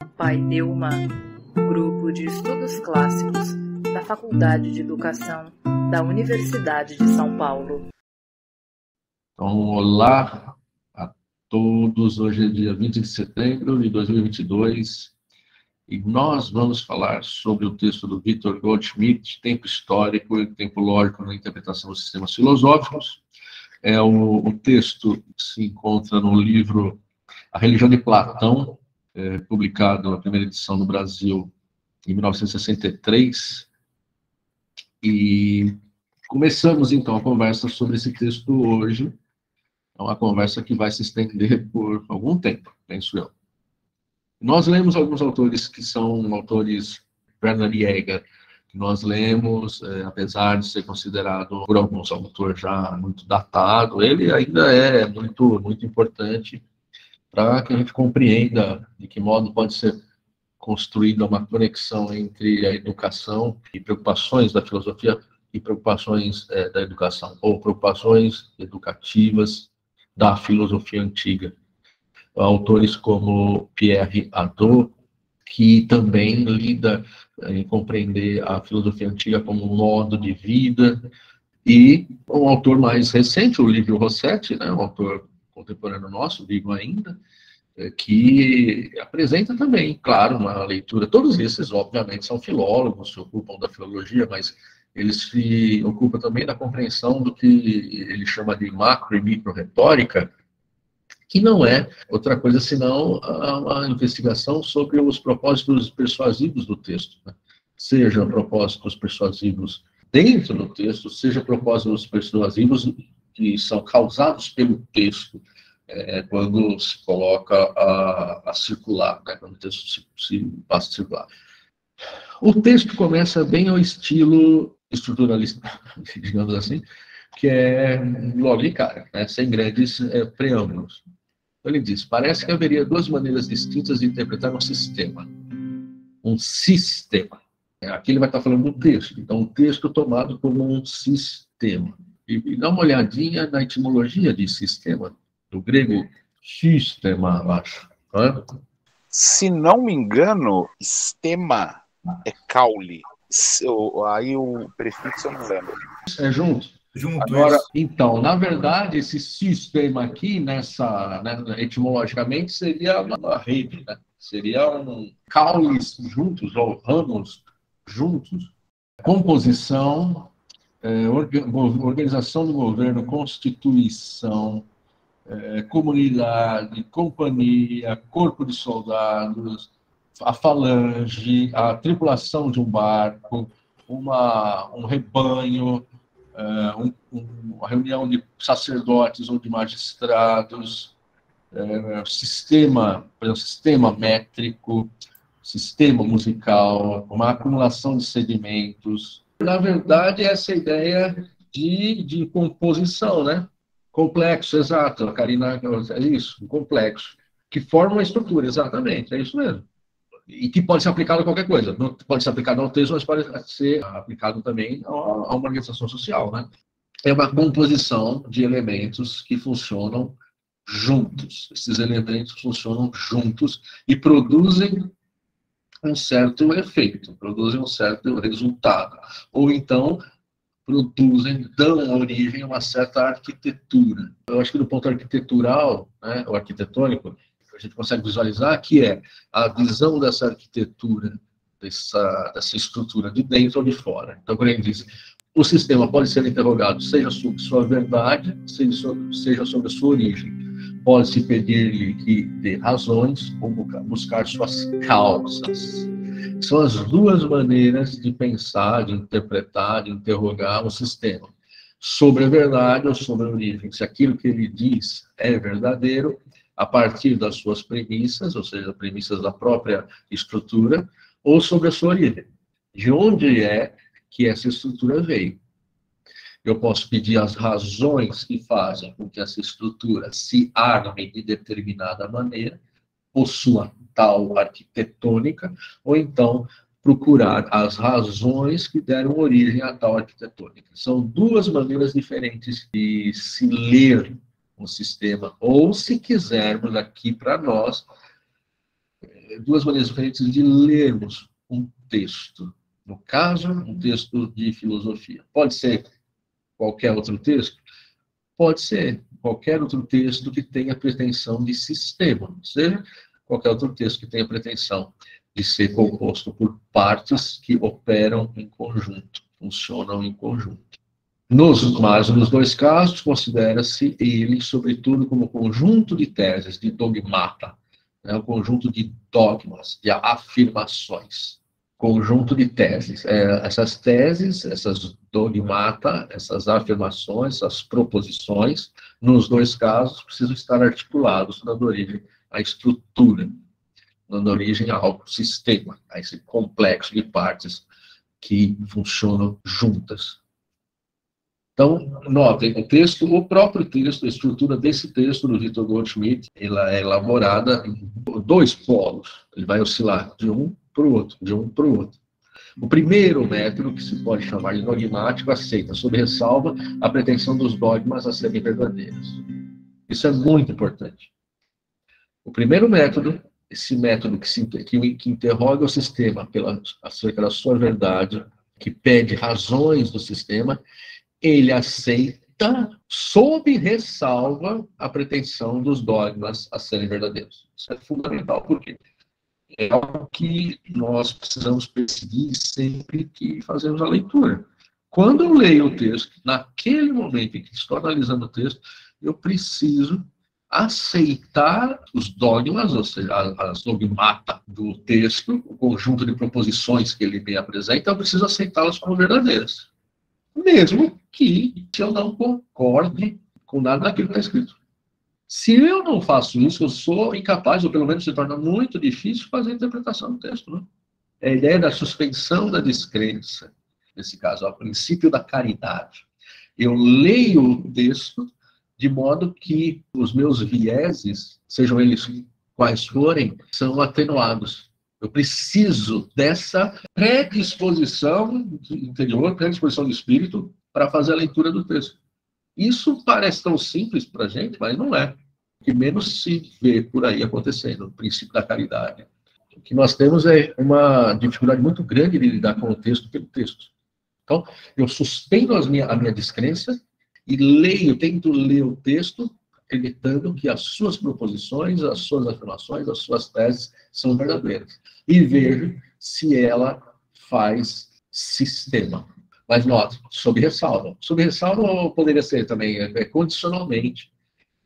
Pai-Euma, Grupo de Estudos Clássicos da Faculdade de Educação da Universidade de São Paulo. Então, olá a todos. Hoje é dia 20 de setembro de 2022 e nós vamos falar sobre o texto do Victor Goldschmidt, Tempo Histórico e Tempo Lógico na Interpretação dos Sistemas Filosóficos. É o texto que se encontra no livro A Religião de Platão, publicado na primeira edição no Brasil em 1963. E começamos, então, a conversa sobre esse texto hoje. É uma conversa que vai se estender por algum tempo, penso eu. Nós lemos alguns autores que são autores Werner Jäger, que nós lemos, apesar de ser considerado por alguns autores já muito datado, ele ainda é muito, muito importante para que a gente compreenda de que modo pode ser construída uma conexão entre a educação e preocupações da filosofia e preocupações da educação, ou preocupações educativas da filosofia antiga. Autores como Pierre Hadot, que também lida em compreender a filosofia antiga como um modo de vida, e um autor mais recente, o Livio Rossetti, né, um autor contemporâneo nosso, vivo ainda, que apresenta também, claro, uma leitura. Todos esses, obviamente, são filólogos, se ocupam da filologia, mas eles se ocupam também da compreensão do que ele chama de macro e micro retórica, que não é outra coisa senão uma investigação sobre os propósitos persuasivos do texto, né? Seja propósitos persuasivos dentro do texto, seja propósitos persuasivos que são causados pelo texto, quando se coloca a circular, né? Quando o texto se passa a circular. O texto começa bem ao estilo estruturalista, digamos assim, que é logo de cara, né? Sem grandes preâmbulos. Ele diz: parece que haveria duas maneiras distintas de interpretar um sistema. Um sistema. Aqui ele vai estar falando do texto. Então, o texto tomado como um sistema. E dá uma olhadinha na etimologia de sistema, do grego sistema, acho. Né? Se não me engano, stema é caule. Aí o prefixo eu não lembro. É junto. Agora, então, na verdade, esse sistema aqui, né, etimologicamente, seria uma rede, né? Seria um caules juntos, ou ramos juntos. Composição, organização do governo, constituição, comunidade, companhia, corpo de soldados, a falange, a tripulação de um barco, um rebanho, uma reunião de sacerdotes ou de magistrados, sistema, por exemplo, sistema métrico, sistema musical, uma acumulação de sedimentos. Na verdade, essa ideia de composição, né? Complexo, exato. A Karina, é isso, um complexo, que forma uma estrutura, exatamente, é isso mesmo. E que pode ser aplicado a qualquer coisa. Não pode ser aplicado ao texto, mas pode ser aplicado também a uma organização social, né? É uma composição de elementos que funcionam juntos. Esses elementos funcionam juntos e produzem um certo efeito, produzem um certo resultado. Ou então, dão origem a uma certa arquitetura. Eu acho que do ponto arquitetural, né, ou arquitetônico, a gente consegue visualizar que é a visão dessa arquitetura, dessa estrutura de dentro ou de fora. Então, quando ele diz, o sistema pode ser interrogado, seja sobre sua verdade, seja sobre a sua origem. Pode-se pedir-lhe que dê razões ou buscar suas causas. São as duas maneiras de pensar, de interpretar, de interrogar um sistema. Sobre a verdade ou sobre a origem. Se aquilo que ele diz é verdadeiro, a partir das suas premissas, ou seja, premissas da própria estrutura, ou sobre a sua origem. De onde é que essa estrutura veio? Eu posso pedir as razões que fazem com que essa estrutura se arme de determinada maneira, possua tal arquitetônica, ou então procurar as razões que deram origem a tal arquitetônica. São duas maneiras diferentes de se ler um sistema, ou se quisermos aqui para nós, duas maneiras diferentes de lermos um texto. No caso, um texto de filosofia. Pode ser qualquer outro texto? Pode ser qualquer outro texto que tenha pretensão de sistema, ou seja, qualquer outro texto que tenha pretensão de ser composto por partes que operam em conjunto, funcionam em conjunto. Mas, nos dois casos, considera-se ele, sobretudo, como conjunto de teses, de dogmata, né, um conjunto de dogmas, de afirmações, conjunto de teses. Essas teses, essas dogmata, essas afirmações, essas proposições, nos dois casos, precisam estar articulados, dando origem à estrutura, dando origem ao sistema, a esse complexo de partes que funcionam juntas. Então, notem, o próprio texto, a estrutura desse texto do Victor Goldschmidt, ela é elaborada em dois polos. Ele vai oscilar de um para o outro, de um para o outro. O primeiro método, que se pode chamar de dogmático, aceita, sob ressalva, a pretensão dos dogmas a serem verdadeiros. Isso é muito importante. O primeiro método, esse método que interroga o sistema acerca da sua verdade, que pede razões do sistema, ele aceita, sob ressalva, a pretensão dos dogmas a serem verdadeiros. Isso é fundamental, porque é algo que nós precisamos perseguir sempre que fazemos a leitura. Quando eu leio o texto, naquele momento em que estou analisando o texto, eu preciso aceitar os dogmas, ou seja, as dogmata do texto, o conjunto de proposições que ele me apresenta, eu preciso aceitá-las como verdadeiras. Mesmo que eu não concorde com nada daquilo que está escrito. Se eu não faço isso, eu sou incapaz, ou pelo menos se torna muito difícil, fazer a interpretação do texto. Né? É a ideia da suspensão da descrença, nesse caso, o princípio da caridade. Eu leio o texto de modo que os meus vieses, sejam eles quais forem, são atenuados. Eu preciso dessa predisposição interior, predisposição do espírito, para fazer a leitura do texto. Isso parece tão simples para a gente, mas não é. O que menos se vê por aí acontecendo, o princípio da caridade. O que nós temos é uma dificuldade muito grande de lidar com o texto pelo texto. Então, eu suspendo a minha descrença e tento ler o texto, acreditando que as suas proposições, as suas afirmações, as suas teses são verdadeiras. E vejo se ela faz sistema. Mas note, sob ressalva. Sob ressalva poderia ser também condicionalmente.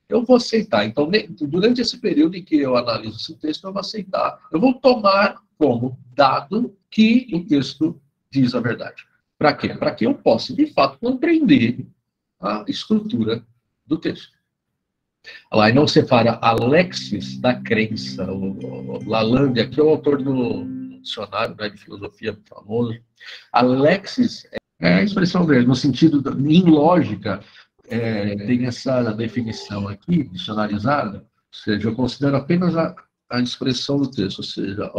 Eu vou aceitar. Então, durante esse período em que eu analiso esse texto, eu vou aceitar. Eu vou tomar como dado que o texto diz a verdade. Para quê? Para que eu possa, de fato, compreender a estrutura do texto. Lá, e não separa Alexis da crença. O Lalande, aqui é o autor do dicionário, né, de filosofia famoso. Alexis é a expressão dele, no sentido, em lógica, tem essa definição aqui, dicionarizada, ou seja, eu considero apenas a expressão do texto, ou seja,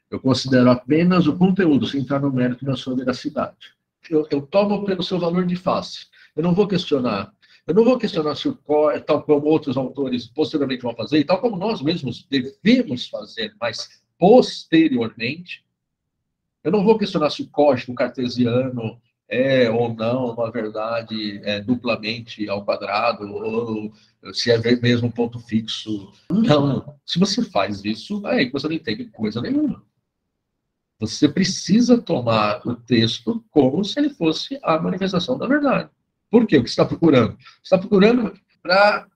eu considero apenas o conteúdo, sem entrar no mérito da sua veracidade. Eu tomo pelo seu valor de face. Eu não vou questionar se o tal como outros autores posteriormente vão fazer, e tal como nós mesmos devemos fazer, mas posteriormente, eu não vou questionar se o código cartesiano é ou não uma verdade duplamente ao quadrado, ou se é mesmo um ponto fixo. Não. Se você faz isso, aí você não entende coisa nenhuma. Você precisa tomar o texto como se ele fosse a manifestação da verdade. Por quê? O que você está procurando? Você está procurando para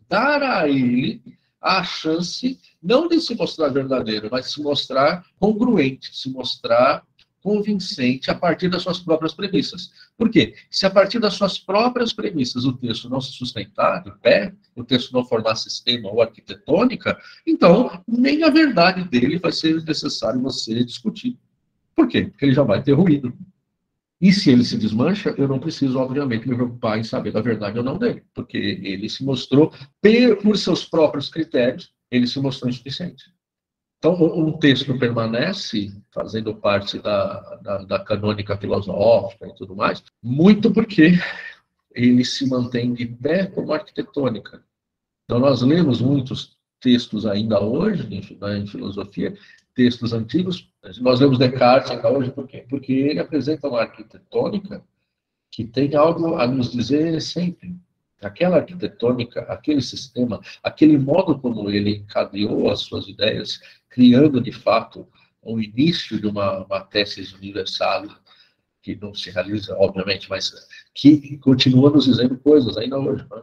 dar a ele a chance, não de se mostrar verdadeiro, mas de se mostrar congruente, se mostrar convincente a partir das suas próprias premissas. Por quê? Se a partir das suas próprias premissas o texto não se sustentar de pé, o texto não formar sistema ou arquitetônica, então nem a verdade dele vai ser necessário você discutir. Por quê? Porque ele já vai ter ruído. E se ele se desmancha, eu não preciso, obviamente, me preocupar em saber da verdade ou não dele, porque ele se mostrou, por seus próprios critérios, ele se mostrou insuficiente. Então, um texto permanece fazendo parte da canônica filosófica e tudo mais, muito porque ele se mantém de pé como arquitetônica. Então, nós lemos muitos textos ainda hoje, em filosofia, textos antigos. Nós lemos Descartes ainda hoje, por quê? Porque ele apresenta uma arquitetônica que tem algo a nos dizer sempre. Aquela arquitetônica, aquele sistema, aquele modo como ele encadeou as suas ideias, criando, de fato, o início de uma tese universal, que não se realiza, obviamente, mas que continua nos dizendo coisas ainda hoje. Né?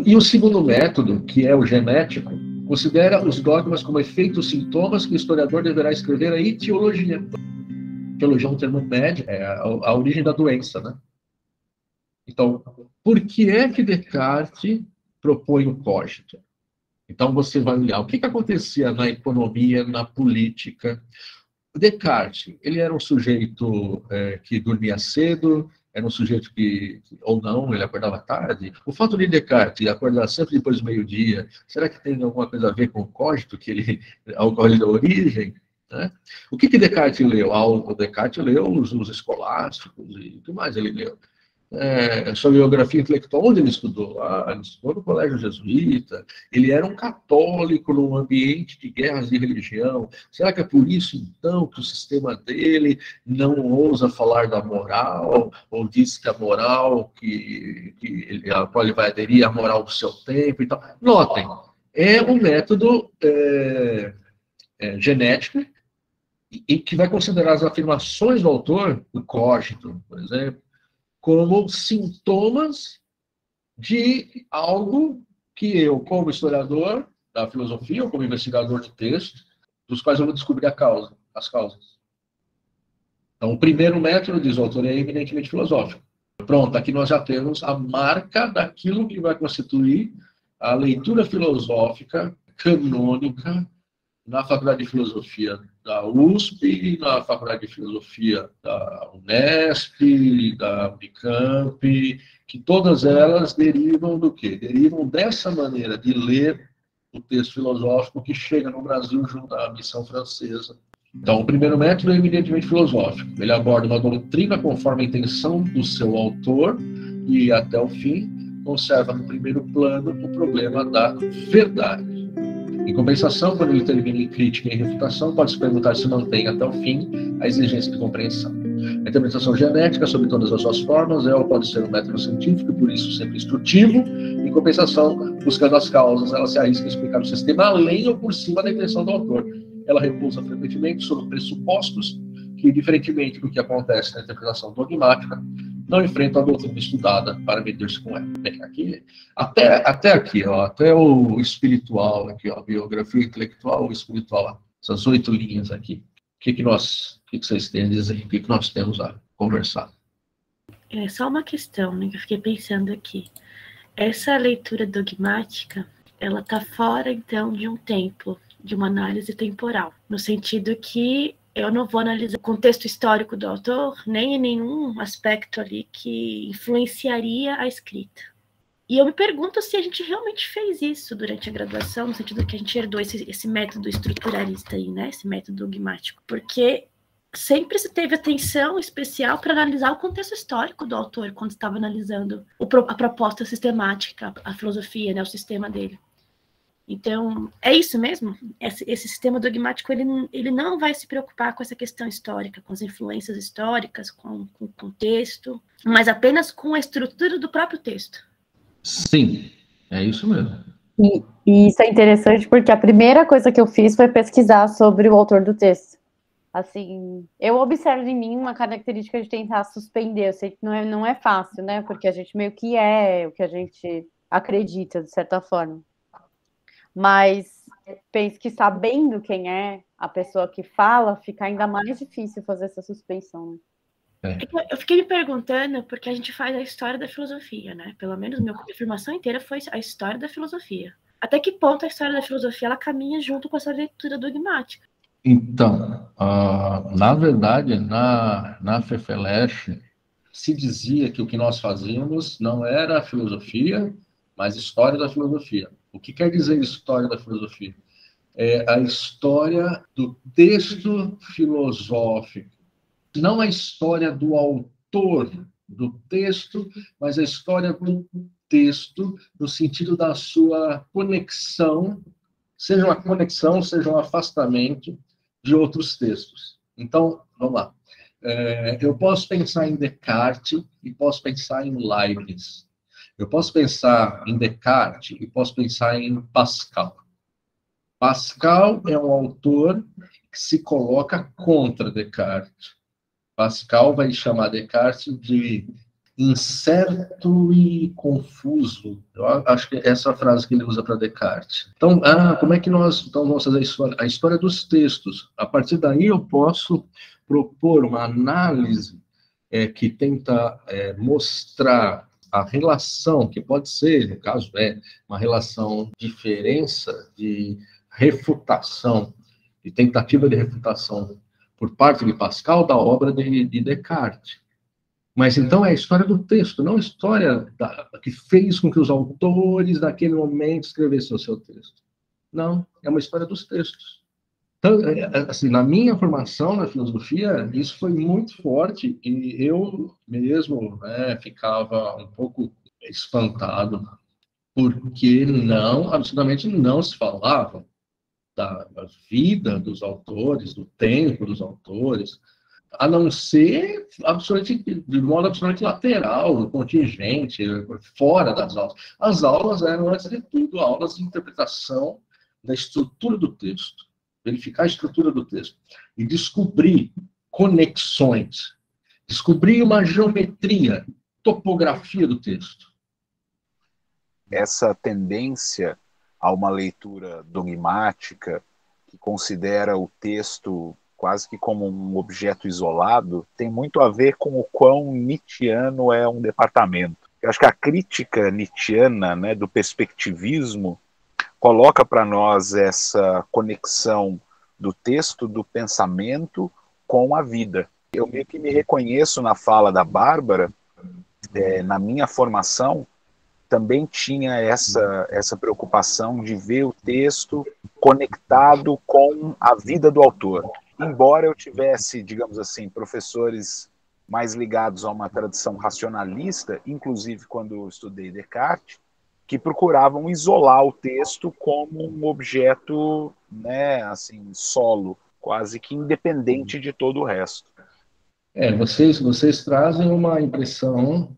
E o segundo método, que é o genético, considera os dogmas como efeitos sintomas que o historiador deverá escrever a etiologia. Etiologia é um termo médico, é a origem da doença, né? Então, por que é que Descartes propõe o cogito? Então, você vai olhar o que acontecia na economia, na política. Descartes, ele era um sujeito que dormia cedo, era um sujeito que, ou não, ele acordava tarde. O fato de Descartes acordar sempre depois do meio-dia, será que tem alguma coisa a ver com o cogito, ao qual ele deu origem? Né? O que Descartes leu? O Descartes leu os escolásticos e o que mais ele leu? Sua biografia intelectual, onde ele estudou? Ele estudou no colégio jesuíta, ele era um católico num ambiente de guerras de religião. Será que é por isso, então, que o sistema dele não ousa falar da moral, ou diz que a moral a qual ele vai aderir é a moral do seu tempo e tal? Notem, é um método genético e que vai considerar as afirmações do autor, o cogito, por exemplo, como sintomas de algo que eu, como historiador da filosofia, ou como investigador de texto, dos quais eu vou descobrir as causas. Então, o primeiro método, diz o autor, é eminentemente filosófico. Pronto, aqui nós já temos a marca daquilo que vai constituir a leitura filosófica canônica na Faculdade de Filosofia da USP, na Faculdade de Filosofia da Unesp, da Unicamp, que todas elas derivam do quê? Derivam dessa maneira de ler o texto filosófico que chega no Brasil junto à missão francesa. Então, o primeiro método é eminentemente filosófico. Ele aborda uma doutrina conforme a intenção do seu autor e, até o fim, conserva no primeiro plano o problema da verdade. Em compensação, quando ele termina em crítica e em refutação, pode-se perguntar se mantém até o fim a exigência de compreensão. A interpretação genética, sob todas as suas formas, ou pode ser um método científico, por isso sempre instrutivo. Em compensação, buscando as causas, ela se arrisca a explicar o sistema além ou por cima da intenção do autor. Ela repousa frequentemente sobre pressupostos que, diferentemente do que acontece na interpretação dogmática, não enfrentam a doutrina estudada para medir-se com ela. Bem, aqui, até aqui, até o espiritual, aqui, a biografia intelectual, o espiritual, essas 8 linhas aqui. O que vocês têm a dizer? O que nós temos a conversar? É só uma questão, né, que eu fiquei pensando aqui. Essa leitura dogmática, ela está fora, então, de um tempo, de uma análise temporal, no sentido que eu não vou analisar o contexto histórico do autor, nem em nenhum aspecto ali que influenciaria a escrita. E eu me pergunto se a gente realmente fez isso durante a graduação, no sentido que a gente herdou esse método estruturalista aí, né? Esse método dogmático. Porque sempre se teve atenção especial para analisar o contexto histórico do autor quando estava analisando a proposta sistemática, a filosofia, né? O sistema dele. Então, é isso mesmo? Esse sistema dogmático, ele não vai se preocupar com essa questão histórica, com as influências históricas, com o contexto, mas apenas com a estrutura do próprio texto. Sim, é isso mesmo. E isso é interessante porque a primeira coisa que eu fiz foi pesquisar sobre o autor do texto. Assim, eu observo em mim uma característica de tentar suspender. Eu sei que não é fácil, né? Porque a gente meio que é o que a gente acredita, de certa forma. Mas penso que sabendo quem é a pessoa que fala, fica ainda mais difícil fazer essa suspensão. Eu fiquei me perguntando, porque a gente faz a história da filosofia, né? Pelo menos minha formação inteira foi a história da filosofia. Até que ponto a história da filosofia ela caminha junto com essa leitura dogmática? Então, na verdade, na FEFELESH, se dizia que o que nós fazíamos não era a filosofia, mas história da filosofia. O que quer dizer história da filosofia? É a história do texto filosófico. Não a história do autor do texto, mas a história do texto no sentido da sua conexão seja uma conexão, seja um afastamento de outros textos. Então, vamos lá. Eu posso pensar em Descartes e posso pensar em Leibniz. Eu posso pensar em Descartes e posso pensar em Pascal. Pascal é um autor que se coloca contra Descartes. Pascal vai chamar Descartes de incerto e confuso. Eu acho que essa é a frase que ele usa para Descartes. Então, como é que nós vamos fazer a história dos textos? A partir daí eu posso propor uma análise que tenta mostrar a relação, que pode ser, no caso, uma relação de diferença, de refutação, de tentativa de refutação por parte de Pascal da obra de Descartes. Mas então é a história do texto, não a história que fez com que os autores daquele momento escrevessem o seu texto. Não, é uma história dos textos. Então, assim, na minha formação na filosofia, isso foi muito forte e eu mesmo ficava um pouco espantado, porque absolutamente não se falava da vida dos autores, do tempo dos autores, a não ser de modo absolutamente lateral, contingente, fora das aulas. As aulas eram, antes de tudo, aulas de interpretação da estrutura do texto, verificar a estrutura do texto e descobrir conexões, descobrir uma geometria, topografia do texto. Essa tendência a uma leitura dogmática que considera o texto quase que como um objeto isolado, tem muito a ver com o quão nietzschiano é um departamento. Eu acho que a crítica nietzschiana, do perspectivismo, coloca para nós essa conexão do texto, do pensamento com a vida. Eu meio que me reconheço na fala da Bárbara, na minha formação, também tinha essa preocupação de ver o texto conectado com a vida do autor. Embora eu tivesse, digamos assim, professores mais ligados a uma tradição racionalista, inclusive quando eu estudei Descartes, que procuravam isolar o texto como um objeto, assim, solo, quase que independente de todo o resto. Vocês trazem uma impressão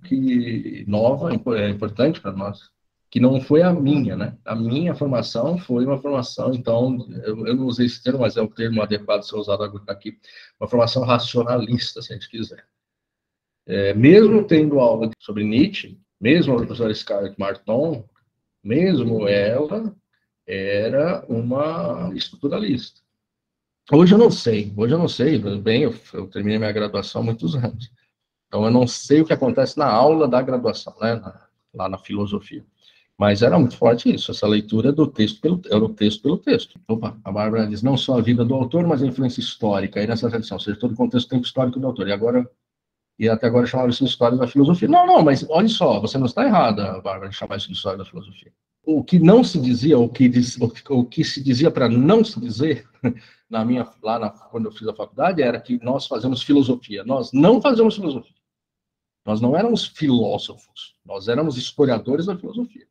nova, importante para nós, que não foi a minha, né? A minha formação foi uma formação, então, eu não usei esse termo, mas é o termo adequado a ser usado aqui, uma formação racionalista, se a gente quiser. Mesmo tendo aula sobre Nietzsche, mesmo a professora Scarlett Marton, mesmo ela era uma estruturalista. Hoje eu não sei, bem, eu terminei minha graduação há muitos anos. Então eu não sei o que acontece na aula da graduação, lá na filosofia. Mas era muito forte isso, essa leitura do texto era o texto pelo texto. Opa, a Bárbara diz, não só a vida do autor, mas a influência histórica aí nessa tradição, ou seja, todo o contexto tempo histórico do autor. E até agora chamava isso de história da filosofia. Não, mas olha só, você não está errada, Bárbara, de chamar isso de história da filosofia. O que não se dizia, o que se dizia para não se dizer, quando eu fiz a faculdade, era que nós fazemos filosofia. Nós não fazemos filosofia. Nós não éramos filósofos, nós éramos historiadores da filosofia.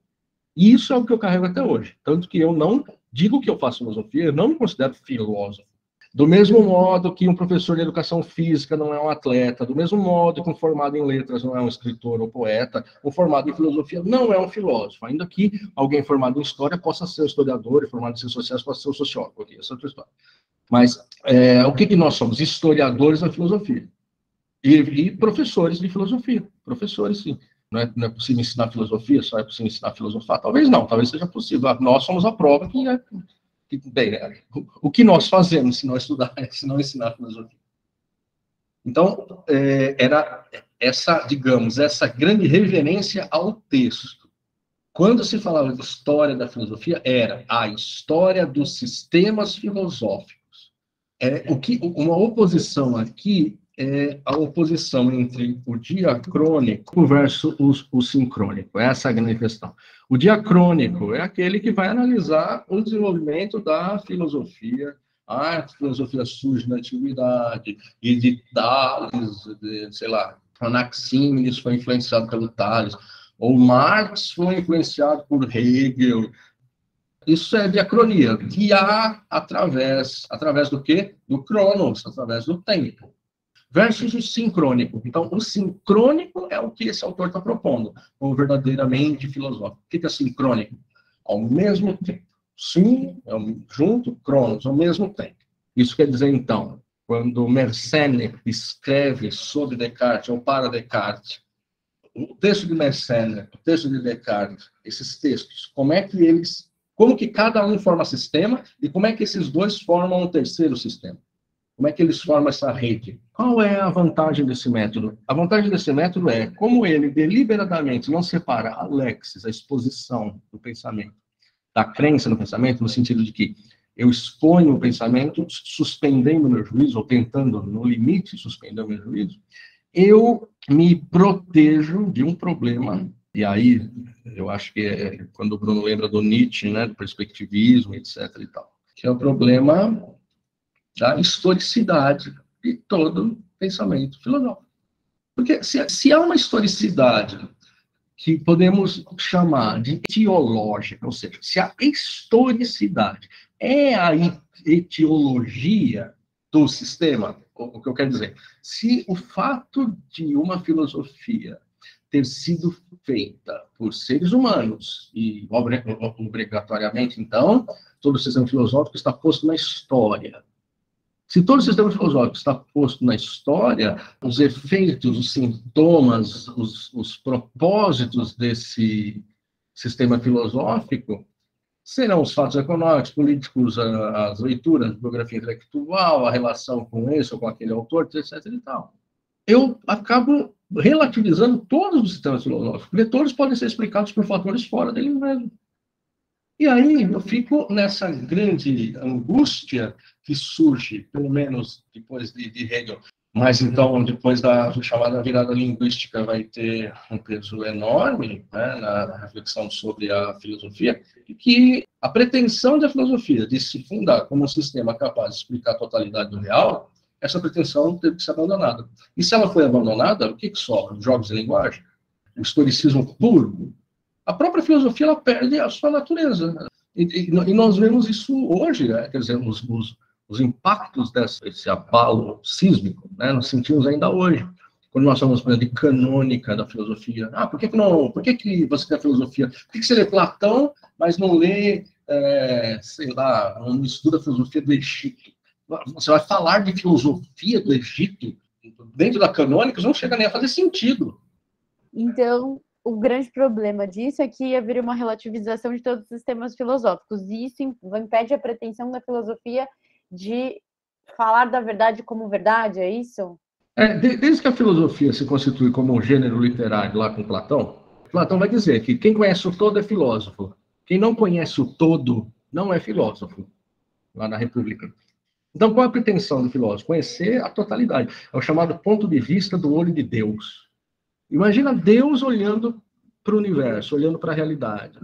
E isso é o que eu carrego até hoje. Tanto que eu não digo que eu faço filosofia, eu não me considero filósofo. Do mesmo modo que um professor de educação física não é um atleta, do mesmo modo que um formado em letras não é um escritor ou poeta, um formado em filosofia não é um filósofo, ainda que alguém formado em história possa ser um historiador, e formado em ciências sociais possa ser um sociólogo, essa é outra história. Mas o que nós somos? Historiadores da filosofia. E professores de filosofia. Professores, sim. Não é possível ensinar filosofia, só é possível ensinar a filosofar? Talvez não, talvez seja possível. Nós somos a prova o que nós fazemos se não estudar, se não ensinar filosofia. Então, era essa grande reverência ao texto. Quando se falava de história da filosofia, era a história dos sistemas filosóficos. Uma oposição aqui é a oposição entre o diacrônico versus o sincrônico. Essa é a grande questão. O diacrônico é aquele que vai analisar o desenvolvimento da filosofia. A filosofia surge na antiguidade, e de Tales, Anaxímenes foi influenciado pelo Tales, ou Marx foi influenciado por Hegel. Isso é diacronia, guiar através do quê? Do cronos, através do tempo. Versus o sincrônico. Então, o sincrônico é o que esse autor está propondo, ou verdadeiramente filosófico. O que é sincrônico? Ao mesmo tempo. Sim, junto, cronos, ao mesmo tempo. Isso quer dizer, então, quando Mersenne escreve sobre Descartes, ou para Descartes, o texto de Mersenne, o texto de Descartes, esses textos, como que cada um forma sistema e como é que esses dois formam um terceiro sistema? Como é que eles formam essa rede? Qual é a vantagem desse método? A vantagem desse método é como ele deliberadamente não separa a lexis, a exposição do pensamento, da crença no pensamento, no sentido de que eu exponho o pensamento, suspendendo o meu juízo, ou tentando, no limite, suspender o meu juízo, eu me protejo de um problema. E aí, eu acho que é quando o Bruno lembra do Nietzsche, né, do perspectivismo, etc. e tal, que é o problema da historicidade de todo pensamento filosófico. Porque se há uma historicidade que podemos chamar de etiológica, ou seja, se a historicidade é a etiologia do sistema, o que eu quero dizer, se o fato de uma filosofia ter sido feita por seres humanos, e obrigatoriamente, então, todo o sistema filosófico está posto na história. Se todo o sistema filosófico está posto na história, os efeitos, os sintomas, os propósitos desse sistema filosófico serão os fatos econômicos, políticos, as leituras, a biografia intelectual, a relação com esse ou com aquele autor, etc. e tal. Eu acabo relativizando todos os sistemas filosóficos, porque todos podem ser explicados por fatores fora deles mesmos. E aí eu fico nessa grande angústia que surge, pelo menos depois de Hegel, mas então depois da chamada virada linguística vai ter um peso enorme, né, na reflexão sobre a filosofia, e que a pretensão da filosofia de se fundar como um sistema capaz de explicar a totalidade do real, essa pretensão teve que ser abandonada. E se ela foi abandonada, o que sobra? Os jogos de linguagem? O historicismo puro? A própria filosofia ela perde a sua natureza. E nós vemos isso hoje, né? Quer dizer, os impactos desse abalo sísmico, né? Nós sentimos ainda hoje. Quando nós estamos falando de canônica da filosofia. Por que você tem a filosofia? Por que você lê Platão, mas não lê, sei lá, não estuda a filosofia do Egito? Você vai falar de filosofia do Egito dentro da canônica, não chega nem a fazer sentido. Então, o grande problema disso é que haveria uma relativização de todos os sistemas filosóficos, e isso impede a pretensão da filosofia de falar da verdade como verdade, é isso? Desde que a filosofia se constitui como um gênero literário lá com Platão vai dizer que quem conhece o todo é filósofo, quem não conhece o todo não é filósofo, lá na República. Então, qual é a pretensão do filósofo? Conhecer a totalidade. É o chamado ponto de vista do olho de Deus. Imagina Deus olhando para o universo, olhando para a realidade.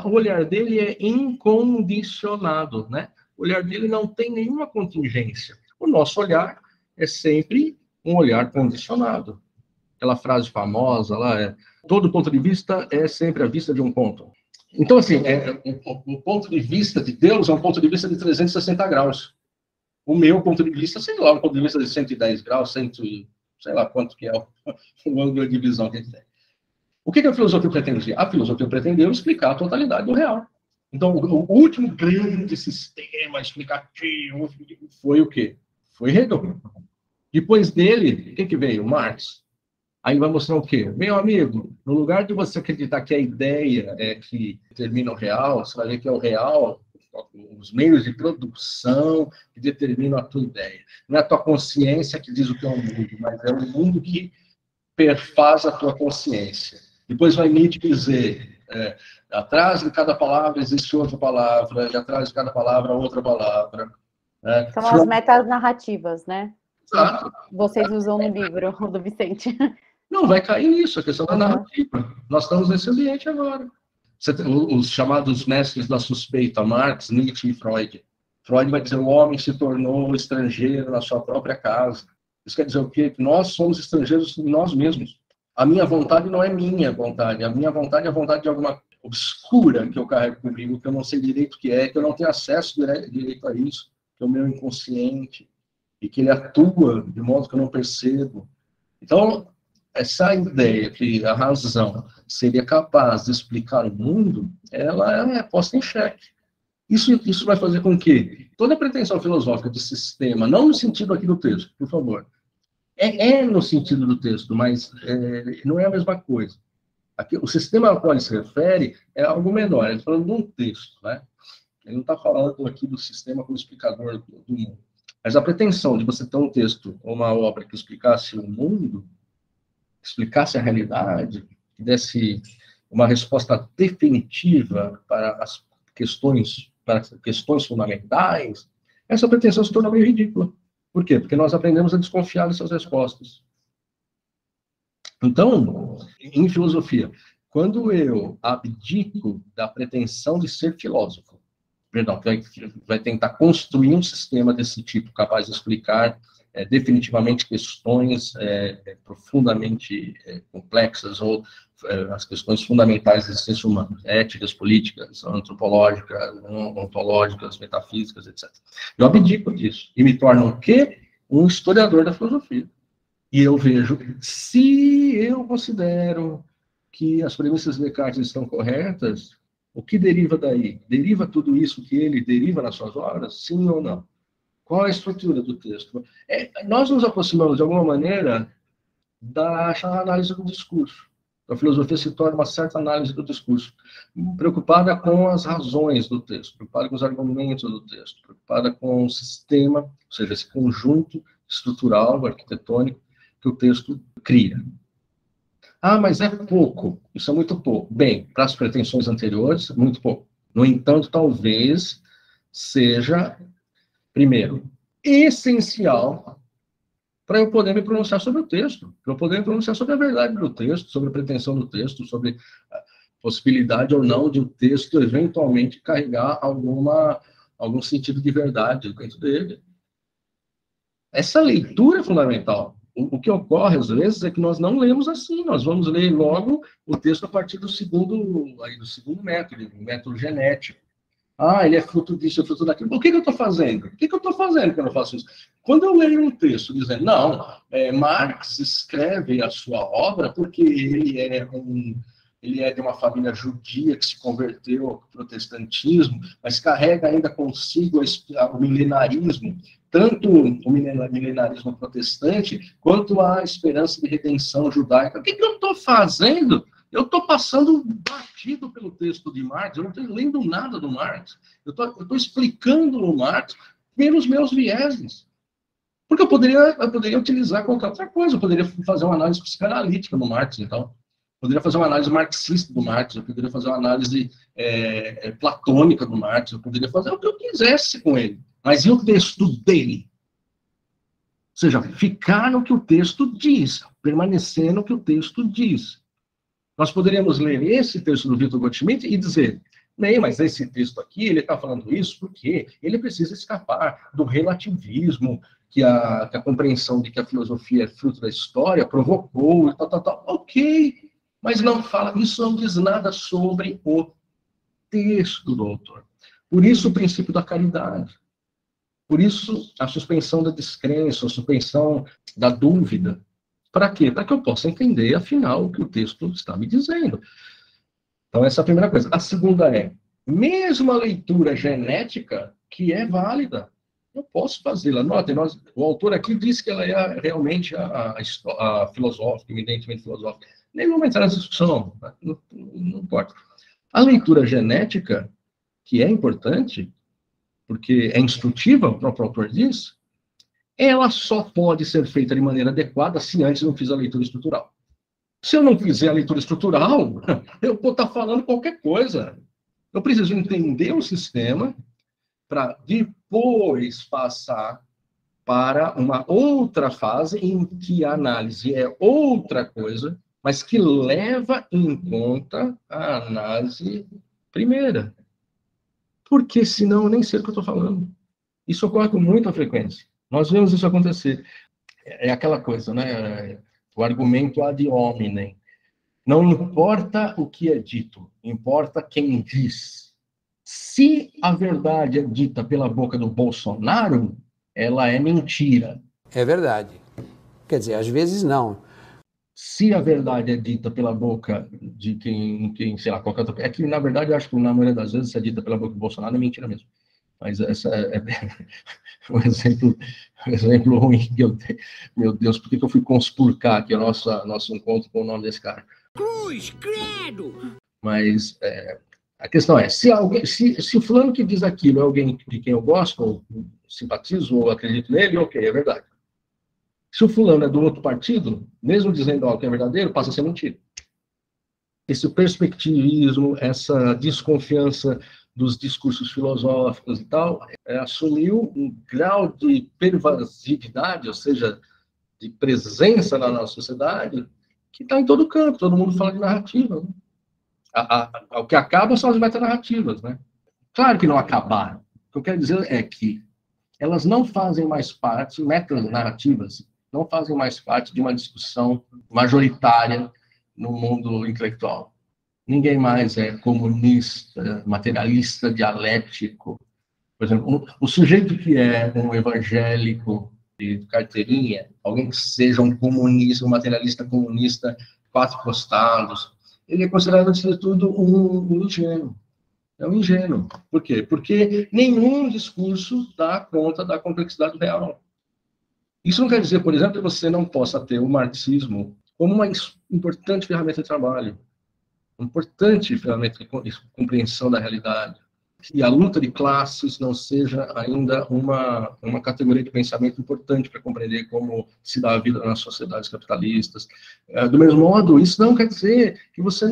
O olhar dele é incondicionado, né? O olhar dele não tem nenhuma contingência. O nosso olhar é sempre um olhar condicionado. Aquela frase famosa lá, todo ponto de vista é sempre a vista de um ponto. Então, assim, o ponto de vista de Deus é um ponto de vista de 360 graus. O meu ponto de vista, sei lá, um ponto de vista de 110 graus, sei lá quanto que é o ângulo de visão que a gente tem. O que a filosofia pretendia? A filosofia pretendeu explicar a totalidade do real. Então, o último grande sistema explicativo foi o quê? Foi Hegel. Depois dele, o que veio? Marx. Aí vai mostrar o quê? Meu amigo, no lugar de você acreditar que a ideia é que determina o real, você vai ver que é o real, os meios de produção que determinam a tua ideia. Não é a tua consciência que diz o que é o mundo, mas é o mundo que perfaz a tua consciência. Depois vai Nietzsche dizer, atrás de cada palavra existe outra palavra, e atrás de cada palavra outra palavra. São as metanarrativas, né? Exato. Vocês usam no livro do Vicente. Não, vai cair nisso, a questão da narrativa. Nós estamos nesse ambiente agora. Você tem os chamados mestres da suspeita, Marx, Nietzsche e Freud. Freud vai dizer que o homem se tornou estrangeiro na sua própria casa. Isso quer dizer o quê? Que nós somos estrangeiros em nós mesmos. A minha vontade não é minha vontade. A minha vontade é a vontade de alguma... obscura que eu carrego comigo, que eu não sei direito o que é, que eu não tenho acesso direito a isso, que é o meu inconsciente, e que ele atua de modo que eu não percebo. Então, essa ideia que a razão seria capaz de explicar o mundo, ela é posta em xeque. Isso vai fazer com que toda a pretensão filosófica de sistema, não no sentido aqui do texto, por favor, é no sentido do texto, mas não é a mesma coisa. Aqui, o sistema ao qual ele se refere é algo menor, ele está falando de um texto, né? Ele não está falando aqui do sistema como explicador do mundo. Mas a pretensão de você ter um texto ou uma obra que explicasse o mundo, explicasse a realidade, que desse uma resposta definitiva para as questões fundamentais, essa pretensão se torna meio ridícula. Por quê? Porque nós aprendemos a desconfiar dessas respostas. Então, em filosofia, quando eu abdico da pretensão de ser filósofo, perdão, vai tentar construir um sistema desse tipo, capaz de explicar definitivamente questões profundamente complexas ou as questões fundamentais da existência humana, éticas, políticas, antropológicas, ontológicas, metafísicas, etc. Eu abdico disso e me torno o quê? Um historiador da filosofia. E eu vejo, se eu considero que as premissas de Descartes estão corretas, o que deriva daí? Deriva tudo isso que ele deriva nas suas obras? Sim ou não? Qual a estrutura do texto? Nós nos aproximamos, de alguma maneira, da análise do discurso. A filosofia se torna uma certa análise do discurso, preocupada com as razões do texto, preocupada com os argumentos do texto, preocupada com o sistema, ou seja, esse conjunto estrutural, arquitetônico, que o texto cria. Ah, mas é pouco. Isso é muito pouco. Bem, para as pretensões anteriores, muito pouco. No entanto, talvez seja, primeiro, essencial para eu poder me pronunciar sobre o texto, para eu poder me pronunciar sobre a verdade do texto, sobre a pretensão do texto, sobre a possibilidade ou não de o texto eventualmente carregar algum sentido de verdade dentro dele. Essa leitura é fundamental. O que ocorre, às vezes, é que nós não lemos assim. Nós vamos ler logo o texto a partir do segundo método, o método genético. Ah, ele é fruto disso, é fruto daquilo. O que eu estou fazendo? O que eu estou fazendo que eu não faço isso? Quando eu leio um texto dizendo, não, Marx escreve a sua obra porque ele é de uma família judia que se converteu ao protestantismo, mas carrega ainda consigo o milenarismo, tanto o milenarismo protestante, quanto a esperança de redenção judaica. O que eu estou fazendo? Eu estou passando batido pelo texto de Marx, eu não estou lendo nada do Marx, eu estou explicando o Marx pelos meus vieses. Porque eu poderia utilizar qualquer outra coisa, eu poderia fazer uma análise psicanalítica no Marx, então. Eu poderia fazer uma análise marxista do Marx, eu poderia fazer uma análise platônica do Marx, eu poderia fazer o que eu quisesse com ele. Mas e o texto dele? Ou seja, ficar no que o texto diz, permanecer no que o texto diz. Nós poderíamos ler esse texto do Victor Gottschmidt e dizer, nem, mas esse texto aqui, ele está falando isso porque ele precisa escapar do relativismo que a compreensão de que a filosofia é fruto da história provocou, tal. Ok, mas não fala, isso não diz nada sobre o texto do autor. Por isso o princípio da caridade. Por isso a suspensão da descrença, a suspensão da dúvida. Para quê? Para que eu possa entender, afinal, o que o texto está me dizendo. Então, essa é a primeira coisa. A segunda é, mesmo a leitura genética, que é válida, eu posso fazê-la. Notem, o autor aqui diz que ela é realmente a filosófica, evidentemente filosófica. Nem vamos entrar nessa discussão, não importa. A leitura genética, que é importante, porque é instrutiva, o próprio autor diz, ela só pode ser feita de maneira adequada se antes eu fizer a leitura estrutural. Se eu não fizer a leitura estrutural, eu vou estar falando qualquer coisa. Eu preciso entender o sistema para depois passar para uma outra fase em que a análise é outra coisa, mas que leva em conta a análise primeira. Porque senão eu nem sei o que eu estou falando. Isso ocorre com muita frequência. Nós vemos isso acontecer. É aquela coisa, né? O argumento ad hominem. Não importa o que é dito, importa quem diz. Se a verdade é dita pela boca do Bolsonaro, ela é mentira. É verdade. Quer dizer, às vezes não. Se a verdade é dita pela boca de quem sei lá, qualquer outra... É que, na verdade, eu acho que na maioria das vezes, se é dita pela boca do Bolsonaro, é mentira mesmo. Mas essa é um exemplo ruim que eu tenho. Meu Deus, por que eu fui conspurcar aqui o nosso encontro com o nome desse cara? Cruz, credo! Mas a questão é, se o fulano que diz aquilo é alguém de quem eu gosto, ou simpatizo, ou acredito nele, ok, é verdade. Se o fulano é do outro partido, mesmo dizendo algo que é verdadeiro, passa a ser mentira. Esse perspectivismo, essa desconfiança dos discursos filosóficos e tal, assumiu um grau de pervasividade, ou seja, de presença na nossa sociedade, que está em todo canto, todo mundo fala de narrativa. Né? O que acaba são as metanarrativas, né? Claro que não acabaram. O que eu quero dizer é que elas não fazem mais parte, metanarrativas, não fazem mais parte de uma discussão majoritária no mundo intelectual. Ninguém mais é comunista, materialista, dialético. Por exemplo, o sujeito que é um evangélico de carteirinha, alguém que seja um comunista, um materialista comunista, 4 costados, ele é considerado, antes de tudo, um ingênuo. É um ingênuo. Por quê? Porque nenhum discurso dá conta da complexidade real. Isso não quer dizer, por exemplo, que você não possa ter o marxismo como uma importante ferramenta de trabalho, uma importante ferramenta de compreensão da realidade. E a luta de classes não seja ainda uma categoria de pensamento importante para compreender como se dá a vida nas sociedades capitalistas. Do mesmo modo, isso não quer dizer que você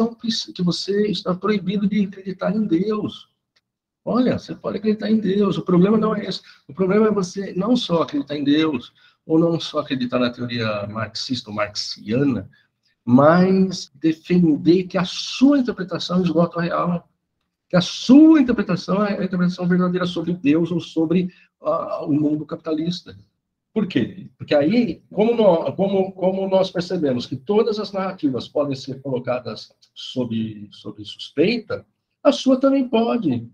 está proibido de acreditar em Deus. Olha, você pode acreditar em Deus, o problema não é esse. O problema é você não só acreditar em Deus, ou não só acreditar na teoria marxista ou marxiana, mas defender que a sua interpretação esgota a real. Que a sua interpretação é a interpretação verdadeira sobre Deus ou sobre o mundo capitalista. Por quê? Porque aí, como nós percebemos que todas as narrativas podem ser colocadas sob suspeita, a sua também pode.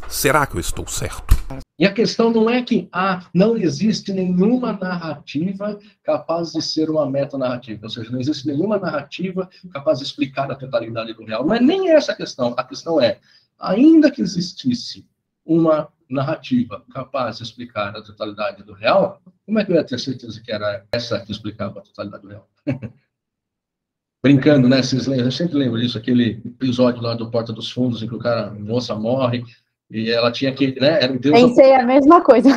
Será que eu estou certo? E a questão não é que não existe nenhuma narrativa capaz de ser uma metanarrativa, ou seja, não existe nenhuma narrativa capaz de explicar a totalidade do real. Não é nem essa a questão. A questão é, ainda que existisse uma narrativa capaz de explicar a totalidade do real, como é que eu ia ter certeza que era essa que explicava a totalidade do real? Brincando, né? Vocês lembram? Eu sempre lembro disso, aquele episódio lá do Porta dos Fundos, em que a moça morre, e ela tinha que, né? Era um Deus. Pensei a mesma coisa.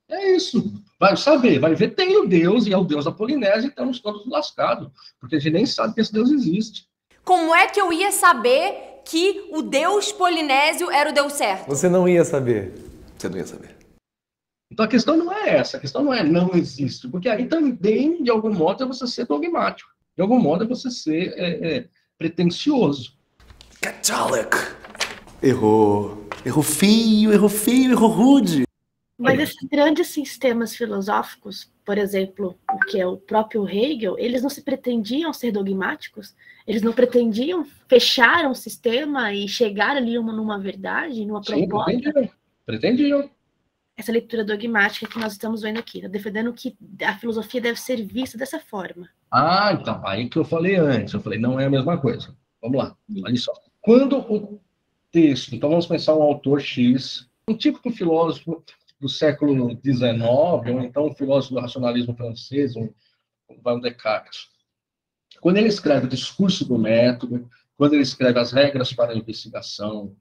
É isso. Vai saber, vai ver, tem o Deus, e é o Deus da Polinésia, e estamos todos lascados, porque a gente nem sabe que esse Deus existe. Como é que eu ia saber que o Deus polinésio era o Deus certo? Você não ia saber. Você não ia saber. Então a questão não é essa, a questão não é não existe, porque aí também, de algum modo, é você ser dogmático. De algum modo, é você ser pretensioso. Catholic. Errou. Errou feio, errou rude. Mas esses grandes sistemas filosóficos, por exemplo, o que é o próprio Hegel, eles não se pretendiam ser dogmáticos? Eles não pretendiam fechar um sistema e chegar ali numa verdade, numa proposta? Sim, pretendiam. Essa leitura dogmática que nós estamos vendo aqui, tá defendendo que a filosofia deve ser vista dessa forma. Então, aí que eu falei antes, eu falei, não é a mesma coisa. Vamos lá, olha só. Quando o texto, então vamos pensar um autor X, um típico filósofo do século XIX, ou então um filósofo do racionalismo francês, um Descartes. Quando ele escreve o discurso do método, quando ele escreve as regras para a investigação,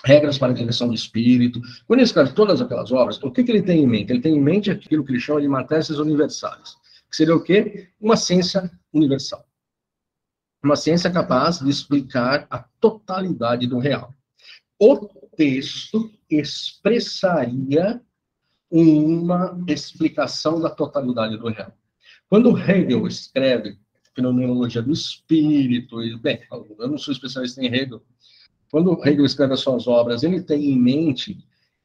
regras para a direção do espírito, quando ele escreve todas aquelas obras, o que ele tem em mente? Ele tem em mente aquilo que ele chama de matérias universais, que seria o quê? Uma ciência universal. Uma ciência capaz de explicar a totalidade do real. O texto expressaria uma explicação da totalidade do real. Quando Hegel escreve Fenomenologia do Espírito, bem, eu não sou especialista em Hegel, quando Hegel escreve as suas obras, ele tem em mente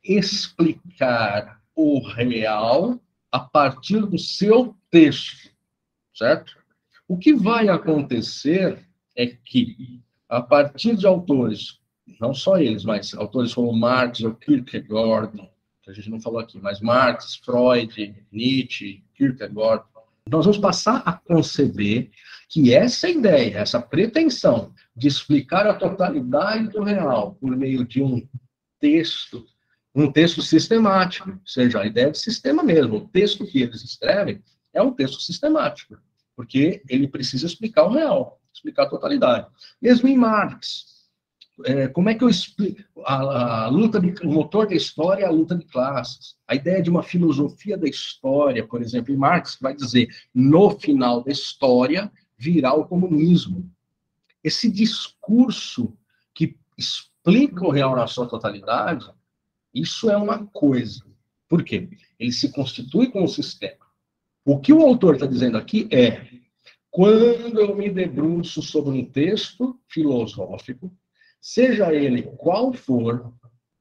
explicar o real a partir do seu texto, certo? O que vai acontecer é que, a partir de autores, não só eles, mas autores como Marx ou Kierkegaard, que a gente não falou aqui, mas Marx, Freud, Nietzsche, Kierkegaard, nós vamos passar a conceber que essa ideia, essa pretensão de explicar a totalidade do real por meio de um texto sistemático, ou seja, a ideia de sistema mesmo, o texto que eles escrevem é um texto sistemático, porque ele precisa explicar o real, explicar a totalidade. Mesmo em Marx, como é que eu explico o motor da história é a luta de classes. A ideia de uma filosofia da história, por exemplo, em Marx vai dizer, no final da história virá o comunismo. Esse discurso que explica o real na sua totalidade, isso é uma coisa. Por quê? Ele se constitui como sistema. O que o autor está dizendo aqui é, quando eu me debruço sobre um texto filosófico, seja ele qual for,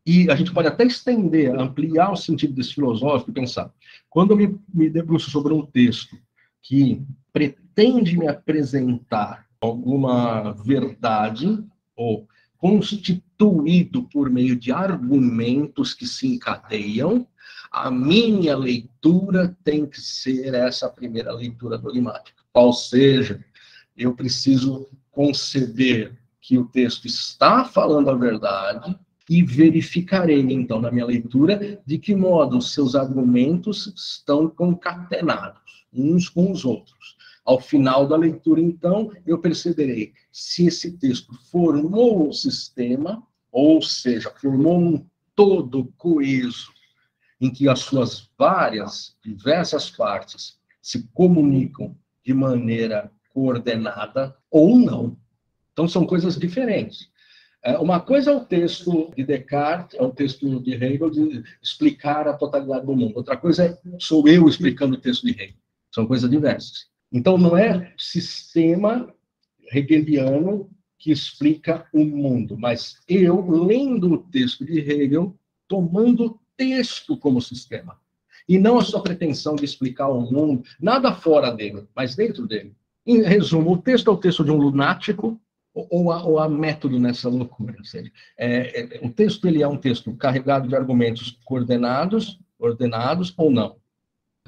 e a gente pode até estender, ampliar o sentido desse filosófico e pensar, quando eu me debruço sobre um texto que pretende me apresentar alguma verdade, ou constituído por meio de argumentos que se encadeiam, a minha leitura tem que ser essa primeira leitura dogmática. Ou seja, eu preciso conceber que o texto está falando a verdade e verificarei, então, na minha leitura, de que modo os seus argumentos estão concatenados uns com os outros. Ao final da leitura, então, eu perceberei se esse texto formou um sistema, ou seja, formou um todo coeso, em que as suas diversas partes se comunicam de maneira coordenada ou não. Então, são coisas diferentes. Uma coisa é o texto de Descartes, é o texto de Hegel, de explicar a totalidade do mundo. Outra coisa sou eu explicando o texto de Hegel. São coisas diversas. Então, não é sistema hegeliano que explica o mundo, mas eu, lendo o texto de Hegel, tomando o texto como sistema. E não a sua pretensão de explicar o mundo, nada fora dele, mas dentro dele. Em resumo, o texto é o texto de um lunático, ou há método nessa loucura. Ou seja, o texto ele é um texto carregado de argumentos coordenados, ordenados ou não.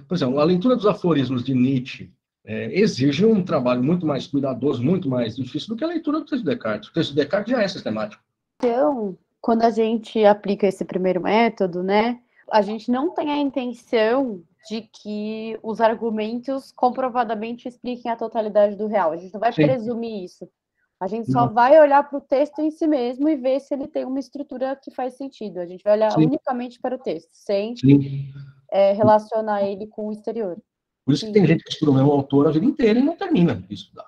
Por exemplo, a leitura dos aforismos de Nietzsche exige um trabalho muito mais cuidadoso, muito mais difícil do que a leitura do texto de Descartes. O texto de Descartes já é sistemático. Então, quando a gente aplica esse primeiro método, né, a gente não tem a intenção de que os argumentos comprovadamente expliquem a totalidade do real. A gente não vai presumir isso. A gente só vai olhar para o texto em si mesmo e ver se ele tem uma estrutura que faz sentido. A gente vai olhar unicamente para o texto, sem relacionar ele com o exterior. Por isso que tem gente que estuda o mesmo autor a vida inteira e não termina de estudar.